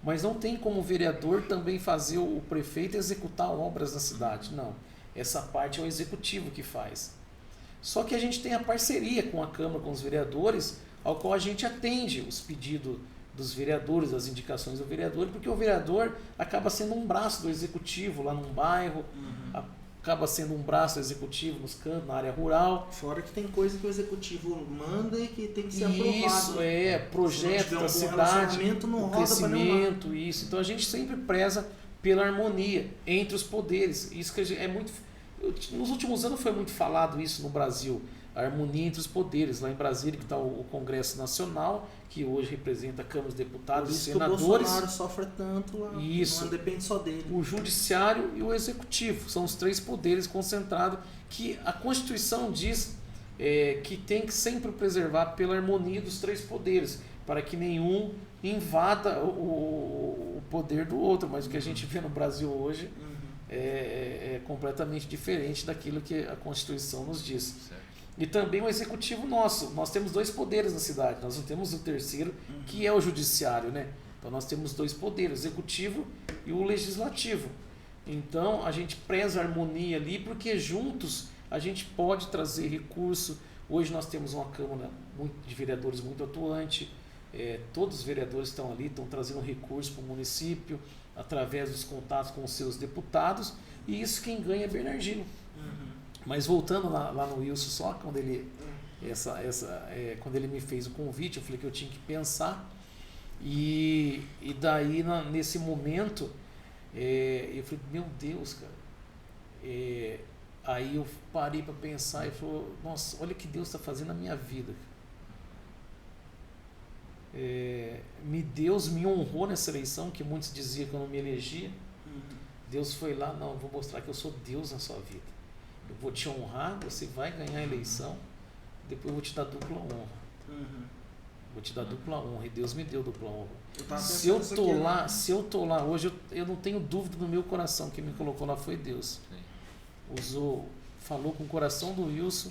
Mas não tem como o vereador também fazer o prefeito executar obras na cidade. Não. Essa parte é o executivo que faz. Só que a gente tem a parceria com a Câmara, com os vereadores, ao qual a gente atende os pedidos dos vereadores, as indicações do vereador, porque o vereador acaba sendo um braço do executivo lá num bairro, acaba sendo um braço do executivo nos campos, na área rural. Fora que tem coisa que o executivo manda e que tem que ser aprovado. Isso, projeto da cidade, o crescimento, isso. Então a gente sempre preza pela harmonia entre os poderes. Isso que é muito... Nos últimos anos foi muito falado isso no Brasil, a harmonia entre os poderes. Lá em Brasília que está o Congresso Nacional, que hoje representa a Câmara dos Deputados e senadores. O Bolsonaro sofre tanto lá, isso. Não depende só dele. O Judiciário e o Executivo são os 3 poderes concentrados que a Constituição diz que tem que sempre preservar pela harmonia dos 3 poderes, para que nenhum invada o poder do outro. Mas o que a gente vê no Brasil hoje é completamente diferente daquilo que a Constituição nos diz. Certo. E também o executivo nosso. Nós temos 2 poderes na cidade. Nós não temos o terceiro, que é o judiciário, né? Então nós temos 2 poderes, o executivo e o legislativo. Então a gente preza a harmonia ali, porque juntos a gente pode trazer recurso. Hoje nós temos uma Câmara de vereadores muito atuante, todos os vereadores estão ali, estão trazendo recurso para o município, através dos contatos com os seus deputados, e isso quem ganha é Bernardino. Mas voltando lá no Wilson, só quando ele, quando ele me fez o convite, eu falei que eu tinha que pensar, e daí nesse momento, eu falei, meu Deus, cara, aí eu parei para pensar e falei, nossa, olha o que Deus está fazendo na minha vida. Deus me honrou nessa eleição, que muitos diziam que eu não me elegia. Deus foi lá, não, eu vou mostrar que eu sou Deus na sua vida. Eu vou te honrar, você vai ganhar a eleição, depois eu vou te dar dupla honra. Vou te dar dupla honra, e Deus me deu dupla honra. Se eu tô lá hoje, eu não tenho dúvida no meu coração, quem me colocou lá foi Deus. Falou com o coração do Wilson,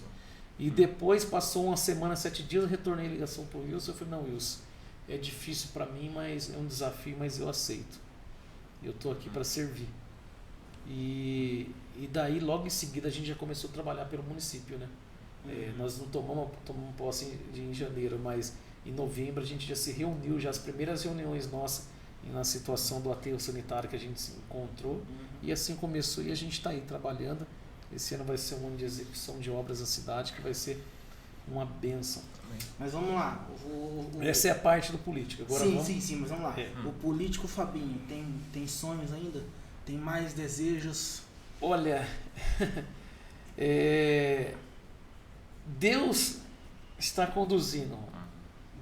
e depois passou uma semana, 7 dias, eu retornei a ligação pro Wilson, eu falei, não, Wilson, é difícil para mim, mas é um desafio, mas eu aceito. Eu tô aqui para servir. E daí, logo em seguida, a gente já começou a trabalhar pelo município, né? Nós não tomamos posse em janeiro, mas em novembro a gente já se reuniu, já as primeiras reuniões nossas na situação do aterro sanitário que a gente se encontrou, e assim começou, e a gente está aí trabalhando. Esse ano vai ser um ano de execução de obras na cidade, que vai ser uma bênção. Mas vamos lá. Essa é a parte do político. Agora sim, mas vamos lá. O político Fabinho tem sonhos ainda? Tem mais desejos? Olha, Deus está conduzindo.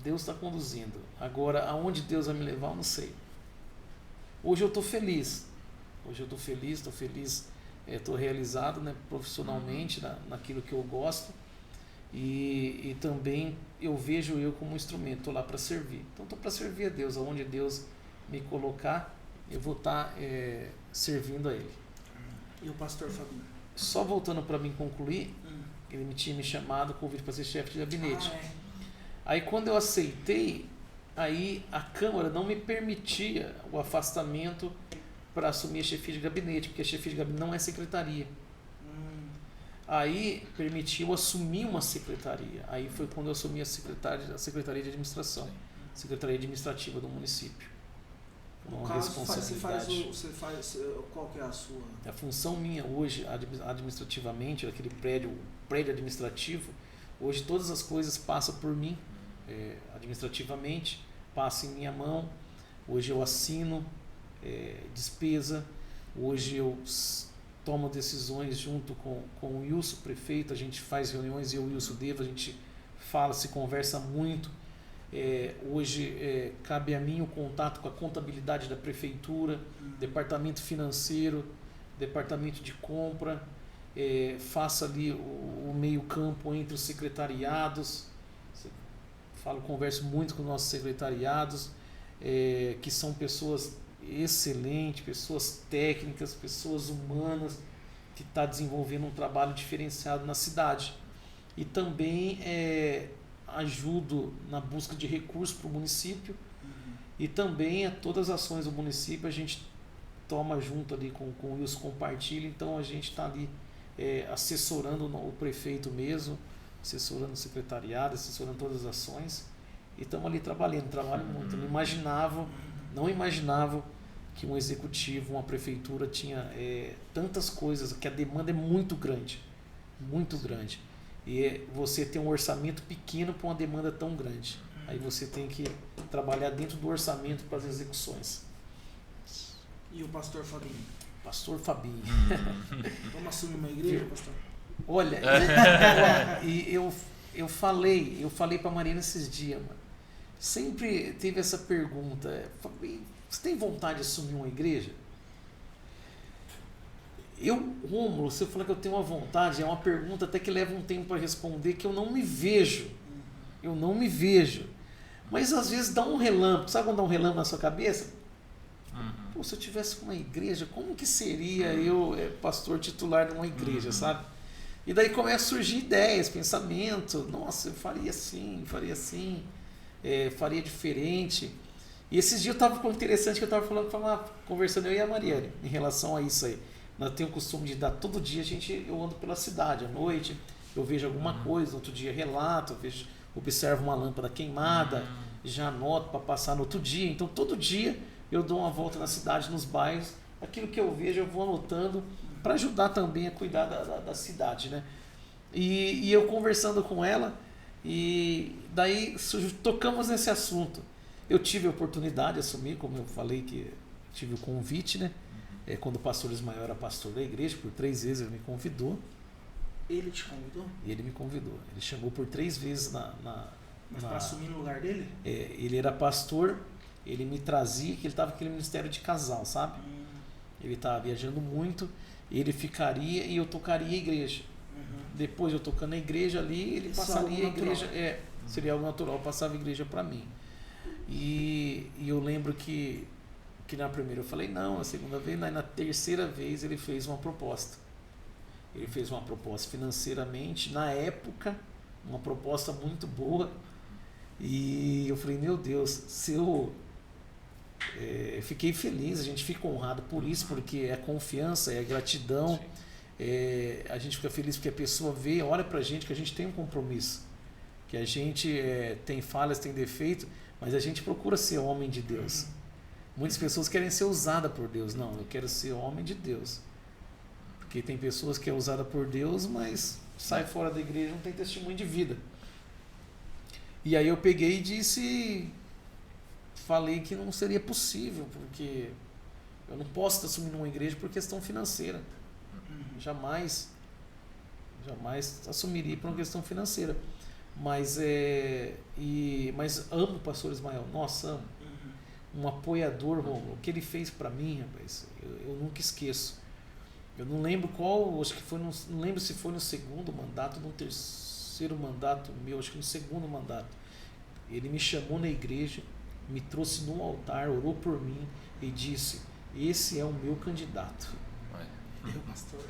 Deus está conduzindo. Agora, aonde Deus vai me levar, eu não sei. Hoje eu estou feliz. Estou realizado, né, profissionalmente naquilo que eu gosto. E também eu vejo eu como um instrumento, estou lá para servir. Então estou para servir a Deus, aonde Deus me colocar, eu vou estar servindo a Ele. E o pastor Fabinho? Só voltando para mim concluir, ele tinha me chamado, convite para ser chefe de gabinete. Aí quando eu aceitei, aí a Câmara não me permitia o afastamento para assumir a chefia de gabinete, porque a chefia de gabinete não é secretaria. Aí permitiu assumir uma secretaria. Aí foi quando eu assumi a Secretaria de Administração, Secretaria Administrativa do município. No caso, você faz qual que é a sua? A função minha hoje, administrativamente, aquele prédio administrativo, hoje todas as coisas passam por mim, administrativamente, passa em minha mão. Hoje eu assino despesa, hoje eu tomo decisões junto com o Wilson, prefeito, a gente faz reuniões, eu e o Wilson Devo, a gente fala, se conversa muito. Hoje cabe a mim o contato com a contabilidade da prefeitura, departamento financeiro, departamento de compra, faço ali o meio campo entre os secretariados, converso muito com os nossos secretariados, que são pessoas excelentes, pessoas técnicas, pessoas humanas, que estão desenvolvendo um trabalho diferenciado na cidade. E também ajudo na busca de recursos para o município, e também a todas as ações do município a gente toma junto ali com o Wilson, compartilha. Então a gente está ali assessorando o prefeito mesmo, assessorando o secretariado, assessorando todas as ações, e estamos ali trabalho muito. Não imaginava que um executivo, uma prefeitura tinha tantas coisas, que a demanda é muito grande, e você tem um orçamento pequeno para uma demanda tão grande. Aí você tem que trabalhar dentro do orçamento para as execuções. E o pastor Fabinho? Pastor Fabinho. Vamos assumir uma igreja, pastor? Olha, eu falei para a Marina esses dias, mano. Sempre teve essa pergunta: você tem vontade de assumir uma igreja? Rômulo, se eu falar que eu tenho uma vontade, é uma pergunta até que leva um tempo para responder, que eu não me vejo. Mas às vezes dá um relâmpago. Sabe quando dá um relâmpago na sua cabeça? Pô, se eu tivesse uma igreja, como que seria eu pastor titular de uma igreja, sabe? E daí começa a surgir ideias, pensamento. Nossa, eu faria assim, faria diferente. E esses dias eu tava com interessante que eu tava conversando eu e a Mariane em relação a isso aí. Nós temos o costume de dar todo dia, eu ando pela cidade à noite, eu vejo alguma coisa, outro dia relato, observo uma lâmpada queimada, já anoto para passar no outro dia. Então todo dia eu dou uma volta na cidade, nos bairros, aquilo que eu vejo eu vou anotando para ajudar também a cuidar da cidade, né? E eu conversando com ela, e daí tocamos nesse assunto. Eu tive a oportunidade de assumir, como eu falei que tive o convite, né? Quando o pastor Ismael era pastor da igreja, por 3 vezes ele me convidou. Ele te convidou? Ele me convidou. Ele chamou por 3 vezes Mas para assumir no lugar dele? Ele era pastor, ele me trazia, que ele estava naquele ministério de casal, sabe? Ele estava viajando muito, ele ficaria e eu tocaria a igreja. Depois eu tocando a igreja ali, ele passaria a igreja. Seria algo natural, passava a igreja para mim. E eu lembro que na primeira eu falei não, na segunda vez, na terceira vez ele fez uma proposta. Ele fez uma proposta financeiramente, na época, uma proposta muito boa. E eu falei, meu Deus, se eu fiquei feliz, a gente fica honrado por isso, porque é confiança, é gratidão. A gente fica feliz porque a pessoa vê, olha pra gente que a gente tem um compromisso, que a gente tem falhas, tem defeito, mas a gente procura ser homem de Deus. Muitas pessoas querem ser usadas por Deus. Não, eu quero ser homem de Deus. Porque tem pessoas que é usada por Deus, mas sai fora da igreja e não tem testemunho de vida. E aí eu peguei e falei que não seria possível, porque eu não posso estar assumindo uma igreja por questão financeira. Jamais assumiria por uma questão financeira. Mas amo o pastor Ismael. Nossa, amo. Um apoiador, Romulo. O que ele fez para mim, rapaz, eu nunca esqueço. Eu não lembro acho que foi não lembro se foi no segundo mandato ou no terceiro mandato meu, acho que no segundo mandato. Ele me chamou na igreja, me trouxe no altar, orou por mim e disse: esse é o meu candidato. Pastor.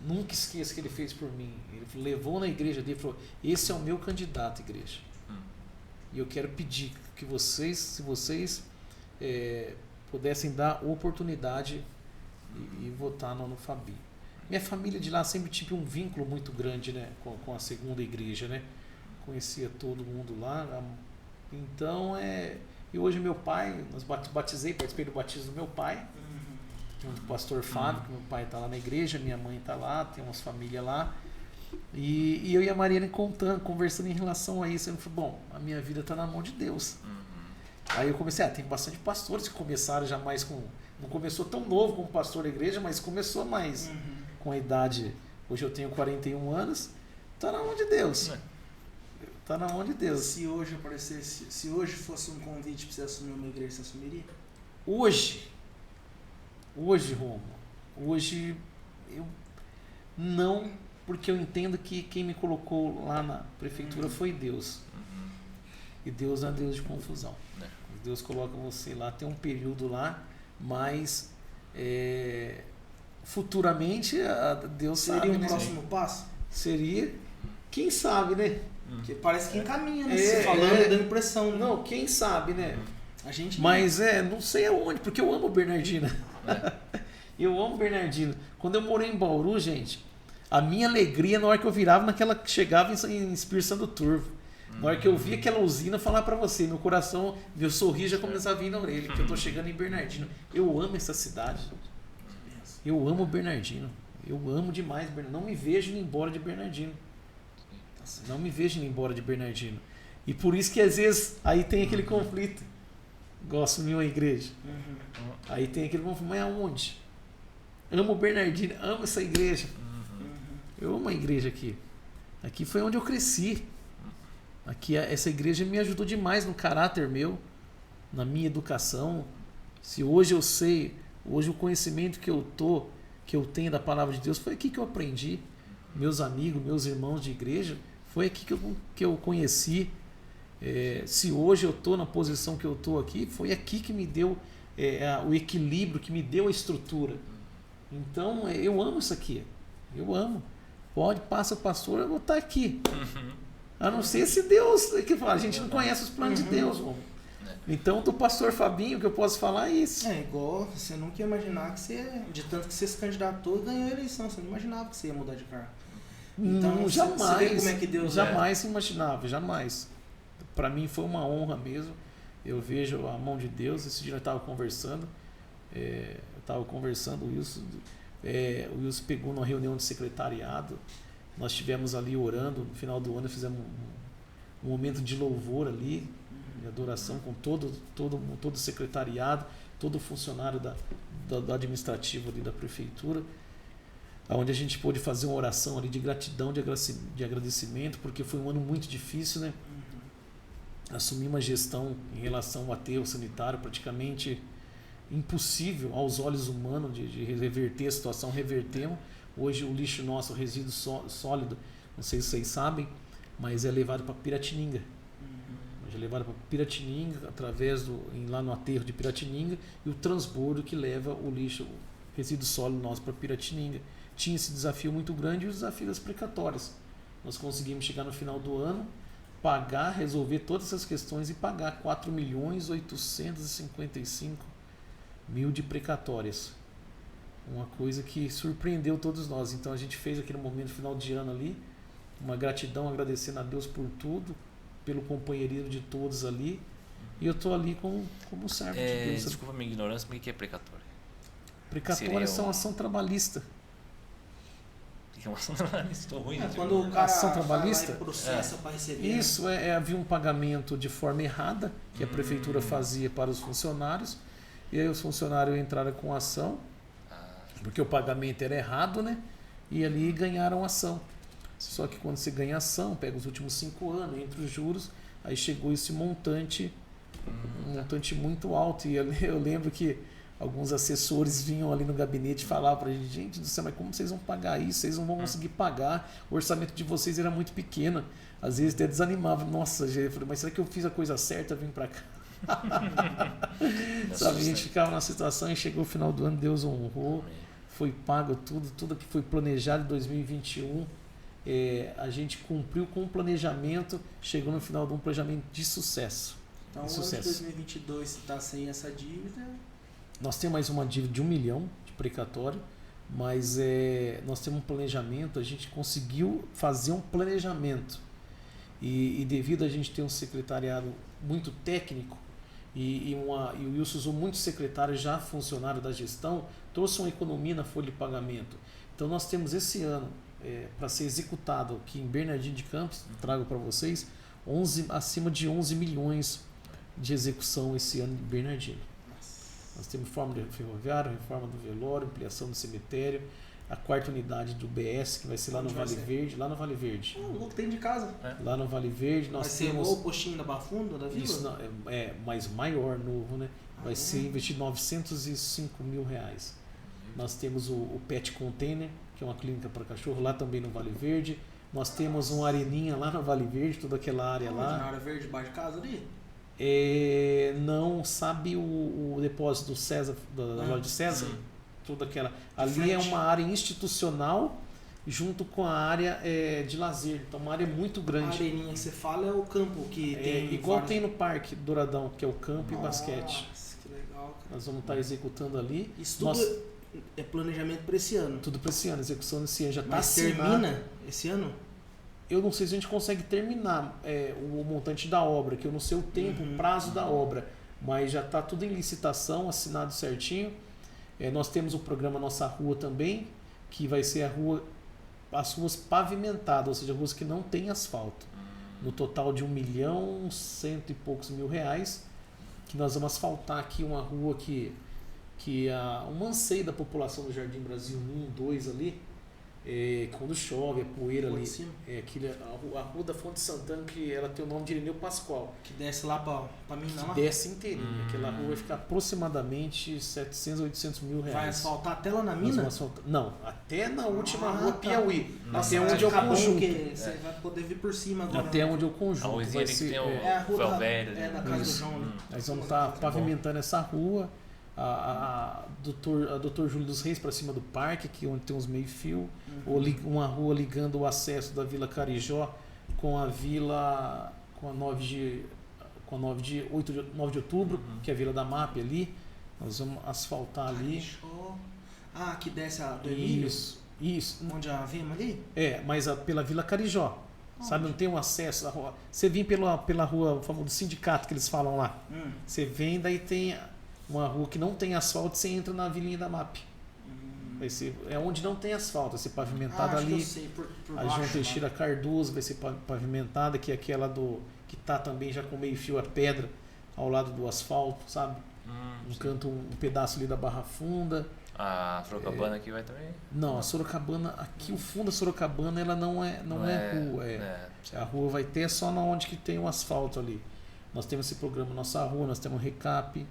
Nunca esqueça o que ele fez por mim. Ele levou na igreja dele e falou: esse é o meu candidato, igreja. E eu quero pedir que vocês, se vocês pudessem dar oportunidade e votar no Fabi. Minha família de lá sempre tive um vínculo muito grande, né, com a segunda igreja, né? Conhecia todo mundo lá. Então, e hoje meu pai, nós participei do batismo do meu pai, junto com o pastor Fábio, que meu pai está lá na igreja, minha mãe está lá, tem umas famílias lá. E eu e a Mariana conversando em relação a isso. Eu falei, bom, a minha vida está na mão de Deus. Aí eu comecei, tem bastante pastores que começaram já mais com... Não começou tão novo como pastor da igreja, mas começou mais com a idade. Hoje eu tenho 41 anos, está na mão de Deus. Está na mão de Deus. Se hoje fosse um convite para você assumir uma igreja, você assumiria? Hoje, Romulo, hoje eu não, porque eu entendo que quem me colocou lá na prefeitura foi Deus. E Deus não é Deus de confusão. Deus coloca você lá, tem um período lá, mas futuramente Deus sabe. Seria um próximo passo? Seria, quem sabe, né? Porque parece que encaminha, né? Você falando, dando impressão. Né? Não, quem sabe, né? A gente mas não sei aonde, porque eu amo Bernardina. Eu amo Bernardina. Quando eu morei em Bauru, gente, a minha alegria na hora que eu virava naquela que chegava em Espírito Santo Turvo. Na hora que eu via aquela usina, falar pra você, meu coração, meu sorriso já começava a vir na orelha, que eu tô chegando em Bernardino. Eu amo essa cidade. Eu amo Bernardino. Eu amo demais Bernardino. Não me vejo indo embora de Bernardino. Não me vejo indo embora de Bernardino. E por isso que às vezes aí tem aquele conflito. Gosto de uma igreja. Aí tem aquele conflito, mas aonde? Amo Bernardino, amo essa igreja. Eu amo a igreja aqui. Aqui foi onde eu cresci. Aqui essa igreja me ajudou demais no caráter meu, na minha educação. Se hoje eu sei, hoje o conhecimento que eu tenho da palavra de Deus foi aqui que eu aprendi. Meus amigos, meus irmãos de igreja, foi aqui que eu conheci. Se hoje eu estou na posição que eu estou aqui, foi aqui que me deu o equilíbrio, que me deu a estrutura. Então eu amo isso aqui. Eu amo. Passa pastor, eu vou estar aqui. A não ser se Deus, que fala, a gente não conhece os planos de Deus. Então, do pastor Fabinho, o que eu posso falar é isso. É igual, você nunca ia imaginar que você, de tanto que você se candidatou, ganhou a eleição. Você não imaginava que você ia mudar de cargo. Então, Não, jamais. Você vê como é que Deus jamais imaginava, jamais. Para mim foi uma honra mesmo. Eu vejo a mão de Deus. Esse dia eu estava conversando. O Wilson pegou numa reunião de secretariado. Nós estivemos ali orando. No final do ano fizemos um momento de louvor ali, de adoração com todo o secretariado, todo o funcionário do administrativo ali da prefeitura, onde a gente pôde fazer uma oração ali de gratidão, de agradecimento, porque foi um ano muito difícil, né? Assumi uma gestão em relação ao aterro sanitário praticamente impossível aos olhos humanos de reverter a situação. Revertemos. Hoje o lixo nosso, o resíduo sólido, não sei se vocês sabem, mas é levado para Piratininga. Hoje é levado para Piratininga, lá no aterro de Piratininga, e o transbordo que leva o lixo, o resíduo sólido nosso para Piratininga. Tinha esse desafio muito grande e o desafio das precatórias. Nós conseguimos chegar no final do ano, resolver todas essas questões e pagar 4.855.000 de precatórias. Uma coisa que surpreendeu todos nós. Então a gente fez aquele momento final de ano ali, uma gratidão, agradecendo a Deus por tudo, pelo companheirismo de todos ali. E eu estou ali como servo de Deus. Desculpa a minha ignorância, mas o que é precatório? Precatórias são ação trabalhista. É uma ação trabalhista, estou ruim. Quando o cara ação trabalhista, processa para receber. Isso, havia um pagamento de forma errada que a prefeitura fazia para os funcionários, e aí os funcionários entraram com ação, porque o pagamento era errado, né? E ali ganharam ação. Só que quando você ganha ação, pega os últimos 5 anos, entre os juros, aí chegou esse montante, um montante muito alto. E eu lembro que alguns assessores vinham ali no gabinete e falavam para a gente do céu, mas como vocês vão pagar isso? Vocês não vão conseguir pagar, o orçamento de vocês era muito pequeno. Às vezes até desanimava. Nossa, eu falei, mas será que eu fiz a coisa certa, vim para cá? Sabe, a gente ficava na situação e chegou o final do ano, Deus honrou, foi pago tudo que foi planejado em 2021. A gente cumpriu com o planejamento, chegou no final de um planejamento de sucesso. Então, o ano de 2022, se está sem essa dívida... Nós temos mais uma dívida de 1 milhão de precatório, mas nós temos um planejamento, a gente conseguiu fazer um planejamento. E devido a gente ter um secretariado muito técnico, e o Wilson usou muitos secretários já funcionários da gestão, trouxe uma economia na folha de pagamento. Então nós temos esse ano, para ser executado aqui em Bernardino de Campos, trago para vocês, acima de 11 milhões de execução esse ano em Bernardino. Nós temos reforma do ferroviário, reforma do velório, ampliação do cemitério, a 4ª unidade do BS, que vai ser lá no Vale Verde. Lá no Vale Verde. O louco tem de casa. Lá no Vale Verde. Nós temos o postinho da Bafunda, da Vila? Isso, mas maior, novo, né? Vai ser investido R$905.000. Nós temos o Pet Container, que é uma clínica para cachorro, lá também no Vale Verde. Nós temos uma areninha lá no Vale Verde, toda aquela área lá. Na área verde, debaixo de casa ali? Não, sabe o depósito do César, da loja de César? Sim. Toda aquela. Ali é uma área institucional junto com a área de lazer. Então, uma área muito grande. A areninha que você fala é o campo que tem. Igual tem no Parque Douradão, que é o campo e basquete. Que legal, cara. Nós vamos estar executando ali. Isso tudo é planejamento para esse ano? Tudo para esse ano, execução desse ano. Já está termina esse ano? Eu não sei se a gente consegue terminar o montante da obra, que eu não sei o tempo, o prazo da obra, mas já está tudo em licitação, assinado certinho. Nós temos o programa Nossa Rua também, que vai ser as ruas pavimentadas, ou seja, ruas que não tem asfalto. No total de R$1.100 e poucos mil, que nós vamos asfaltar aqui uma rua que um anseio da população do Jardim Brasil 1, 2 ali. Quando chove, a poeira ali, a rua da Fonte Santana, que ela tem o nome de Irineu Pascoal. Que desce lá para mim, não? Desce inteirinha. Aquela rua vai ficar aproximadamente 700, 800 mil reais. Vai asfaltar até lá na mina? Não, até na última rua Piauí. Até onde é o conjunto. Você vai poder vir por cima agora. Até onde é o conjunto. A ruazinha que tem a rua da casa do João. Nós vamos estar pavimentando essa rua. A Dr. Júlio dos Reis para cima do parque, que onde tem uns meio-fio, uma rua ligando o acesso da Vila Carijó com a 9 de com a 9 de outubro, que é a Vila da MAP ali. Nós vamos asfaltar ali. Ah, que desce a do Emílio? Isso. Onde a Vima ali? Mas pela Vila Carijó. Sabe, não tem um acesso à rua. Você vem pela rua, o famoso sindicato que eles falam lá. Você vem, daí tem uma rua que não tem asfalto, você entra na vilinha da MAP. Vai ser, é onde não tem asfalto, vai ser pavimentada ali. Que eu sei, por a baixo, João Teixeira Cardoso vai ser pavimentada, que é aquela que tá também já com meio fio a pedra ao lado do asfalto, sabe? Canto um pedaço ali da Barra Funda. A Sorocabana aqui vai também? Não, a Sorocabana, aqui o fundo da Sorocabana ela não é rua. A rua vai ter só na onde que tem o asfalto ali. Nós temos esse programa Nossa Rua, nós temos recap.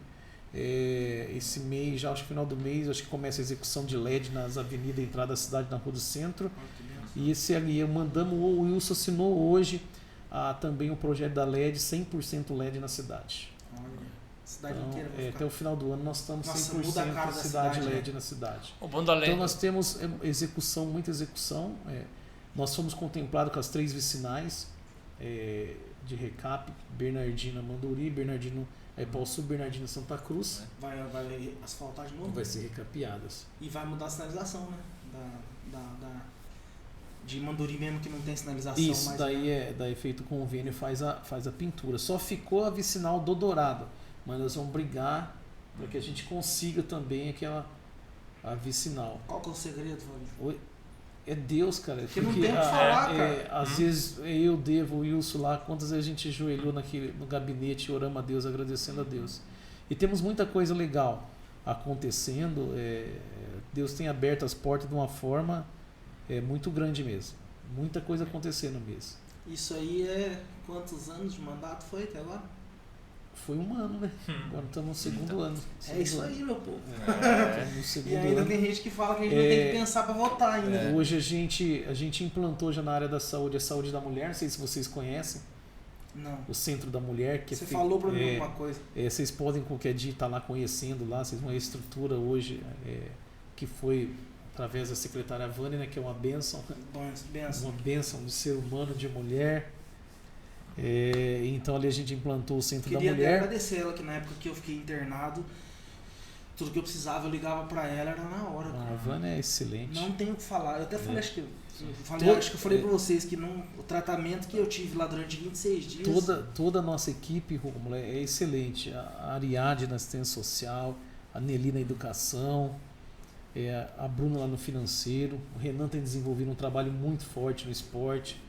Esse mês, já acho que final do mês, acho que começa a execução de LED nas avenidas, entrada da cidade na Rua do Centro. E esse ali, o Wilson assinou hoje também o projeto da LED, 100% LED na cidade. Olha. Cidade então, inteira até o final do ano nós estamos 100% cidade LED na cidade. O bom da LED. Então nós temos muita execução. Nós fomos contemplados com as 3 vicinais de recap, Bernardina, Manduri, Bernardino Paulo Sul, Bernardina, Santa Cruz. Vai asfaltar de novo? Vai ser recapeadas. E vai mudar a sinalização, né? De Manduri mesmo que não tem sinalização. Isso, mais daí feito o convênio faz a pintura. Só ficou a vicinal do Dourado. Mas nós vamos brigar para que a gente consiga também a vicinal. Qual que é o segredo, Valdir? É Deus, cara. Porque não tem o que falar, cara. Às vezes eu devo, o Wilson lá, quantas vezes a gente ajoelhou no gabinete, oramos a Deus, agradecendo a Deus. E temos muita coisa legal acontecendo. Deus tem aberto as portas de uma forma muito grande mesmo. Muita coisa acontecendo mesmo. Isso aí quantos anos de mandato foi até agora? Foi 1 ano, né? Agora estamos no segundo ano. Isso aí, meu povo. No segundo e ainda ano. tem gente que fala que a gente não tem que pensar para votar ainda. Hoje a gente implantou já na área da saúde a saúde da mulher, não sei se vocês conhecem. Não. O Centro da Mulher. Que você falou para mim alguma coisa. Vocês podem qualquer dia estar lá conhecendo lá, vocês vão ver a estrutura hoje, que foi através da secretária Vânia, né, que é uma bênção. Uma bênção de ser humano, de mulher. Então ali a gente implantou o Centro da Mulher. Queria agradecer ela, que na época que eu fiquei internado, tudo que eu precisava eu ligava para ela, era na hora. A Vânia é excelente. Não tenho o que falar. Eu até falei, acho que eu falei para vocês que o tratamento que eu tive lá durante 26 dias. Toda a nossa equipe, Rômulo, é excelente. A Ariadne na assistência social, a Nelly na educação, a Bruna lá no financeiro, o Renan tem desenvolvido um trabalho muito forte no esporte.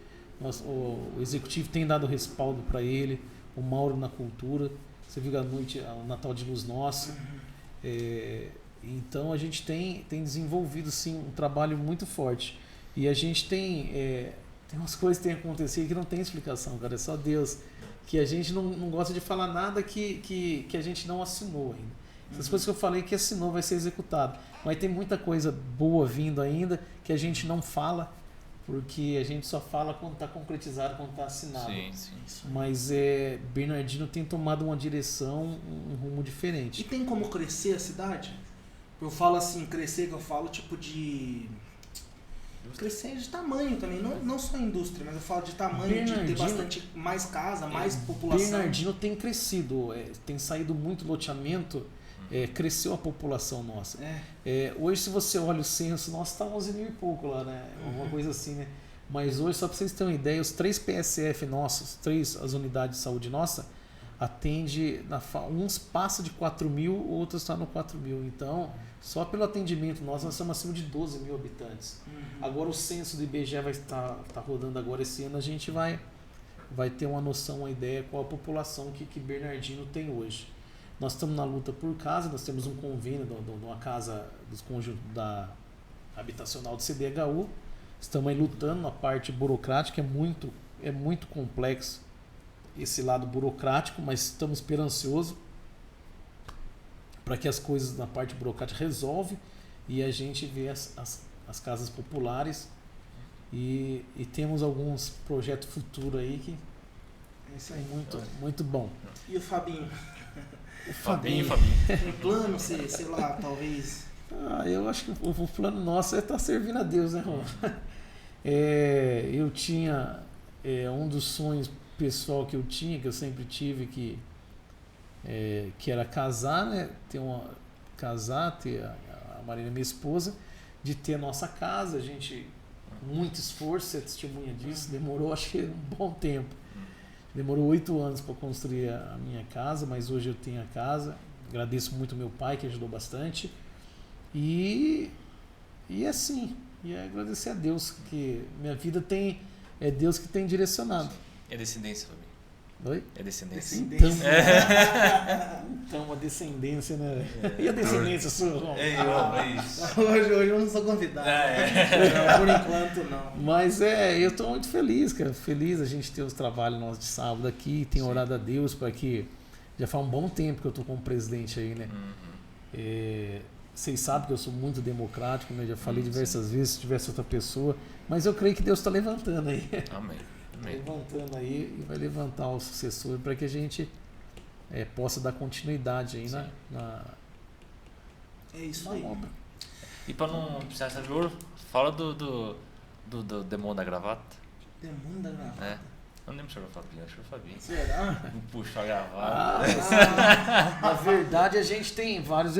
O executivo tem dado respaldo para ele, o Mauro na cultura. Você viu a noite, o Natal de Luz Nossa. Então a gente tem desenvolvido sim um trabalho muito forte. E a gente tem umas coisas que tem acontecido que não tem explicação, cara. É só Deus. Que a gente não gosta de falar nada que a gente não assinou ainda. Essas coisas que eu falei que assinou vai ser executado. Mas tem muita coisa boa vindo ainda que a gente não fala. Porque a gente só fala quando está concretizado, quando está assinado. Sim. Mas Bernardino tem tomado uma direção, um rumo diferente. E tem como crescer a cidade? Eu falo assim, crescer, que eu falo tipo de... Crescer de tamanho também, não só indústria, mas eu falo de tamanho, de ter bastante mais casa, mais população. Bernardino tem crescido, tem saído muito loteamento. Cresceu a população nossa. Hoje, se você olha o censo, nós está 11 mil e pouco lá, né? Uma coisa assim, né? Mas hoje, só para vocês terem uma ideia, os 3 PSF nossos, as unidades de saúde nossa, uns passa de 4 mil, outros está no 4 mil. Então, só pelo atendimento nós estamos acima de 12 mil habitantes. Agora o censo do IBGE vai estar rodando agora esse ano, a gente vai ter uma noção, uma ideia qual a população que Bernardino tem hoje. Nós estamos na luta por casa, nós temos um convênio de uma casa dos conjuntos habitacional do CDHU. Estamos aí lutando na parte burocrática, é muito complexo esse lado burocrático, mas estamos esperançosos para que as coisas na parte burocrática resolvem e a gente vê as casas populares e temos alguns projetos futuros aí que é muito bom. E o Fabinho? O Fabinho. Tem plano, sei lá, talvez? Eu acho que o plano nosso é estar servindo a Deus, né, Rô? Eu tinha um dos sonhos pessoal que eu tinha, que eu sempre tive, que era casar, né? Casar, ter a Marina, minha esposa, de ter a nossa casa, a gente, muito esforço, você é testemunha disso, demorou acho que um bom tempo. Demorou 8 anos para construir a minha casa, mas hoje eu tenho a casa. Agradeço muito meu pai, que ajudou bastante. E assim, agradecer a Deus, que minha vida é Deus que tem direcionado. É descendência, Fabinho. Oi? É descendência. Então, uma descendência, né? E a descendência sua, João? Hoje eu não sou convidado. Não, por enquanto não. Mas eu estou muito feliz, cara. Feliz a gente ter os trabalhos nossos de sábado aqui. Tenho orado a Deus para que... Já faz um bom tempo que eu estou como presidente aí, né? Vocês sabem que eu sou muito democrático, né? Já falei diversas vezes, se tivesse outra pessoa. Mas eu creio que Deus está levantando aí. Amém. Levantando aí e vai levantar o sucessor para que a gente possa dar continuidade aí na obra. E para não precisar de ouro, fala do demônio da gravata. Demônio da gravata? Eu não lembro se era o Fabinho, acho que era o Fabinho. Será? Puxou a gravata. Na verdade, a gente tem várias.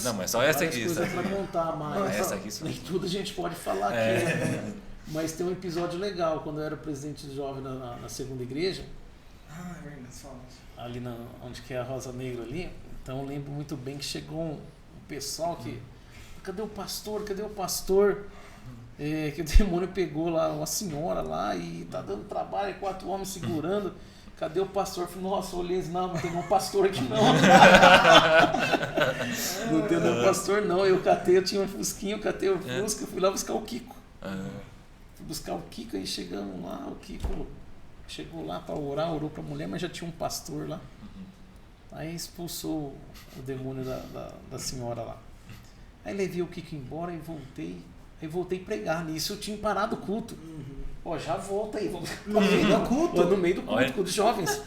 Não, mas só essa aqui. Coisas para contar, mas essa aqui nem tudo a gente pode falar aqui. Né? Mas tem um episódio legal, quando eu era presidente jovem na segunda igreja. É verdade, ali onde que é a Rosa Negra ali. Então eu lembro muito bem que chegou um pessoal que... Cadê o pastor? Cadê o pastor? Que o demônio pegou lá uma senhora lá e tá dando trabalho, 4 homens segurando. Cadê o pastor? Eu falei, nossa, eu olhei, não tem um pastor aqui não. Não tem nenhum pastor não. Eu tinha um fusquinho, eu catei o fusca, fui lá buscar o Kiko. Fui buscar o Kiko, aí chegamos lá, o Kiko chegou lá para orar, orou para a mulher, mas já tinha um pastor lá. Aí expulsou o demônio da senhora lá. Aí levei o Kiko embora e voltei. Aí voltei a pregar nisso, eu tinha parado o culto. Já volta aí. No meio do culto? No meio do culto, com os jovens.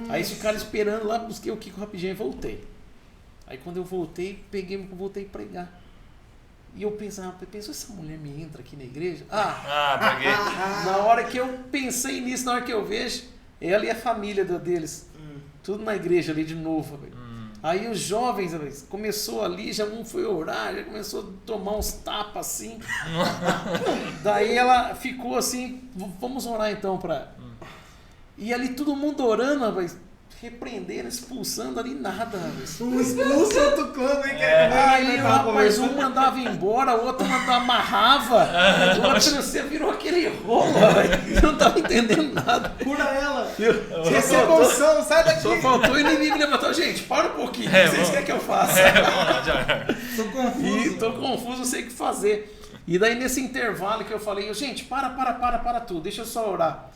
Aí ficaram esperando lá, busquei o Kiko rapidinho e voltei. Aí quando eu voltei, voltei a pregar. E eu pensava, pensou essa mulher me entra aqui na igreja? Peguei. Na hora que eu pensei nisso, na hora que eu vejo, ela e a família deles, tudo na igreja ali de novo. Aí os jovens, começou ali, já um foi orar, já começou a tomar uns tapas assim. Daí ela ficou assim, vamos orar então pra... E ali todo mundo orando, repreendendo, expulsando ali nada. Um expulso, outro clama, hein? Aí rapaz, um mandava embora, o outro amarrava, o outro você virou aquele rolo, eu não tava entendendo nada. Cura ela! Receba unção, sai daqui! Só faltou o inimigo levantar. Gente, para um pouquinho, vocês querem que eu faça? Tô confuso. Tô confuso, não sei o que fazer. E daí nesse intervalo que eu falei, gente, para tudo, deixa eu só orar.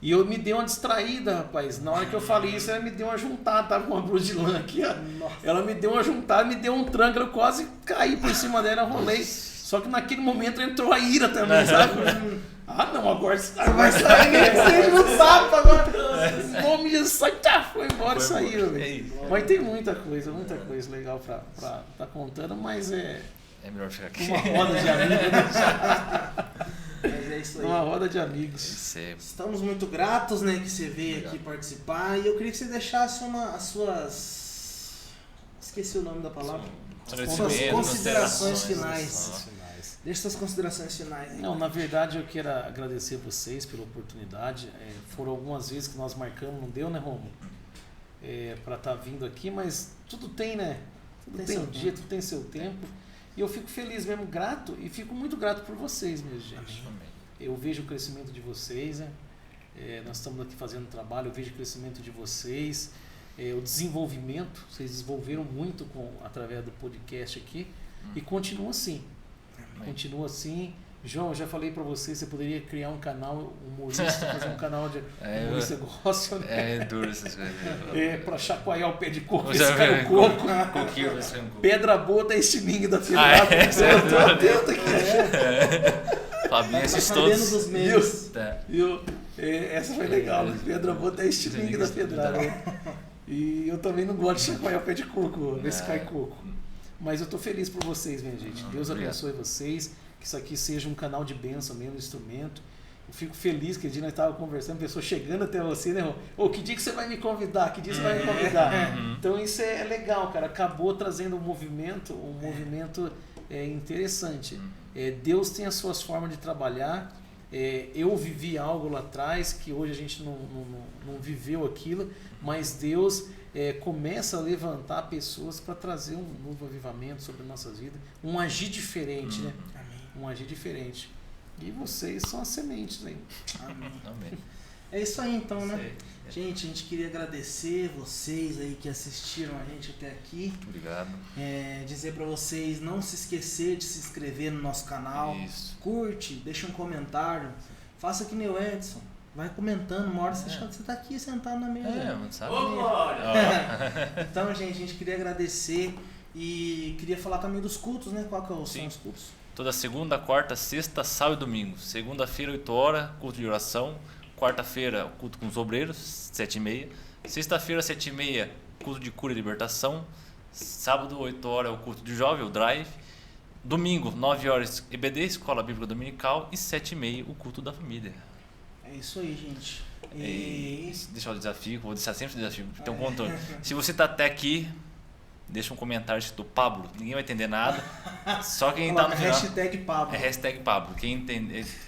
E eu me dei uma distraída, rapaz. Na hora que eu falei isso, ela me deu uma juntada. Tava com uma blusa de lã aqui, ó. Nossa. Ela me deu uma juntada, me deu um tranco. Eu quase caí por cima dela, rolei. Só que naquele momento entrou a ira também, sabe? Não, agora você vai sair, né? Você não sabe agora. Em nome de Jesus, foi embora e saiu, velho. Mas tem muita coisa legal pra tá contando, mas é melhor ficar aqui. Uma roda de amigos. Mas é isso aí. Uma roda de amigos. Estamos muito gratos, né, que você veio aqui participar. E eu queria que você deixasse as suas... Esqueci o nome da palavra. Suas considerações finais. Deixa suas considerações finais. Não, na verdade eu quero agradecer vocês pela oportunidade. Foram algumas vezes que nós marcamos, não deu, né, Romulo? Para estar vindo aqui, mas tudo tem, né? Tudo tem um dia, tudo tem seu tempo. E eu fico feliz mesmo, grato, e fico muito grato por vocês mesmo, gente. Eu vejo o crescimento de vocês, né? Nós estamos aqui fazendo trabalho, eu vejo o crescimento de vocês, o desenvolvimento, vocês desenvolveram muito através do podcast aqui, e continua assim. Continua assim. João, eu já falei pra você poderia criar um canal humorista, fazer um canal de humorista gosta, né? É duro essas coisas. Pra chacoalhar o pé de coco, esse cara o coco. Pedra boa da estilingue da filhada. Eu tô atento aqui. Fabinho, esses todos. Dos memes. Essa foi legal, Pedra boa da estilingue da pedrada. E eu também não gosto de chacoalhar o pé de coco, ver se cai coco. Mas eu tô feliz por vocês, minha gente. Deus abençoe vocês. Que isso aqui seja um canal de bênção mesmo, instrumento. Eu fico feliz que a dia nós estávamos conversando, pessoa chegando até você, né? Ô, que dia que você vai me convidar? Que dia você vai me convidar? Então isso é legal, cara. Acabou trazendo um movimento interessante. Deus tem as suas formas de trabalhar. Eu vivi algo lá atrás que hoje a gente não viveu aquilo, mas Deus começa a levantar pessoas para trazer um novo avivamento sobre nossas vidas, um agir diferente, né? Amém. Um agir diferente. E vocês são as sementes, hein? Amém. Amém. É isso aí então, né? Sei. Gente, a gente queria agradecer vocês aí que assistiram a gente até aqui. Obrigado. Dizer pra vocês não se esquecer de se inscrever no nosso canal. Isso. Curte, deixa um comentário. Faça que nem o Edson. Vai comentando, uma hora você tá aqui sentado na mesa. Não sabe? Então, gente, a gente queria agradecer e queria falar também dos cultos, né? Qual que são Sim. os cultos? Toda segunda, quarta, sexta, sábado e domingo. Segunda-feira, 8 horas, culto de oração. Quarta-feira, culto com os obreiros, 7h30. Sexta-feira, 7h30, culto de cura e libertação. Sábado, 8 horas, o culto de jovem, o drive. Domingo, 9 horas, EBD, Escola Bíblica Dominical. E 7h30, o culto da família. É isso aí, gente. Deixa o desafio, vou deixar sempre o desafio. Tem um controle. Se você tá até aqui, deixa um comentário escrito Pablo. Ninguém vai entender nada. Só quem tá no final. Hashtag Pablo. É hashtag Pablo. Quem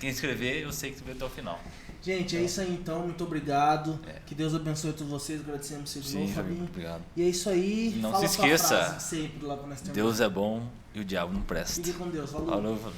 escrever, eu sei que você vai até o final. Gente, é isso aí então. Muito obrigado. Que Deus abençoe todos vocês. Agradecemos vocês de novo, Fabinho. Obrigado. E é isso aí. Não Fala se sua esqueça. frase sempre lá pra nós terminar. Deus é bom e o diabo não presta. Fique com Deus. Falou. Falou.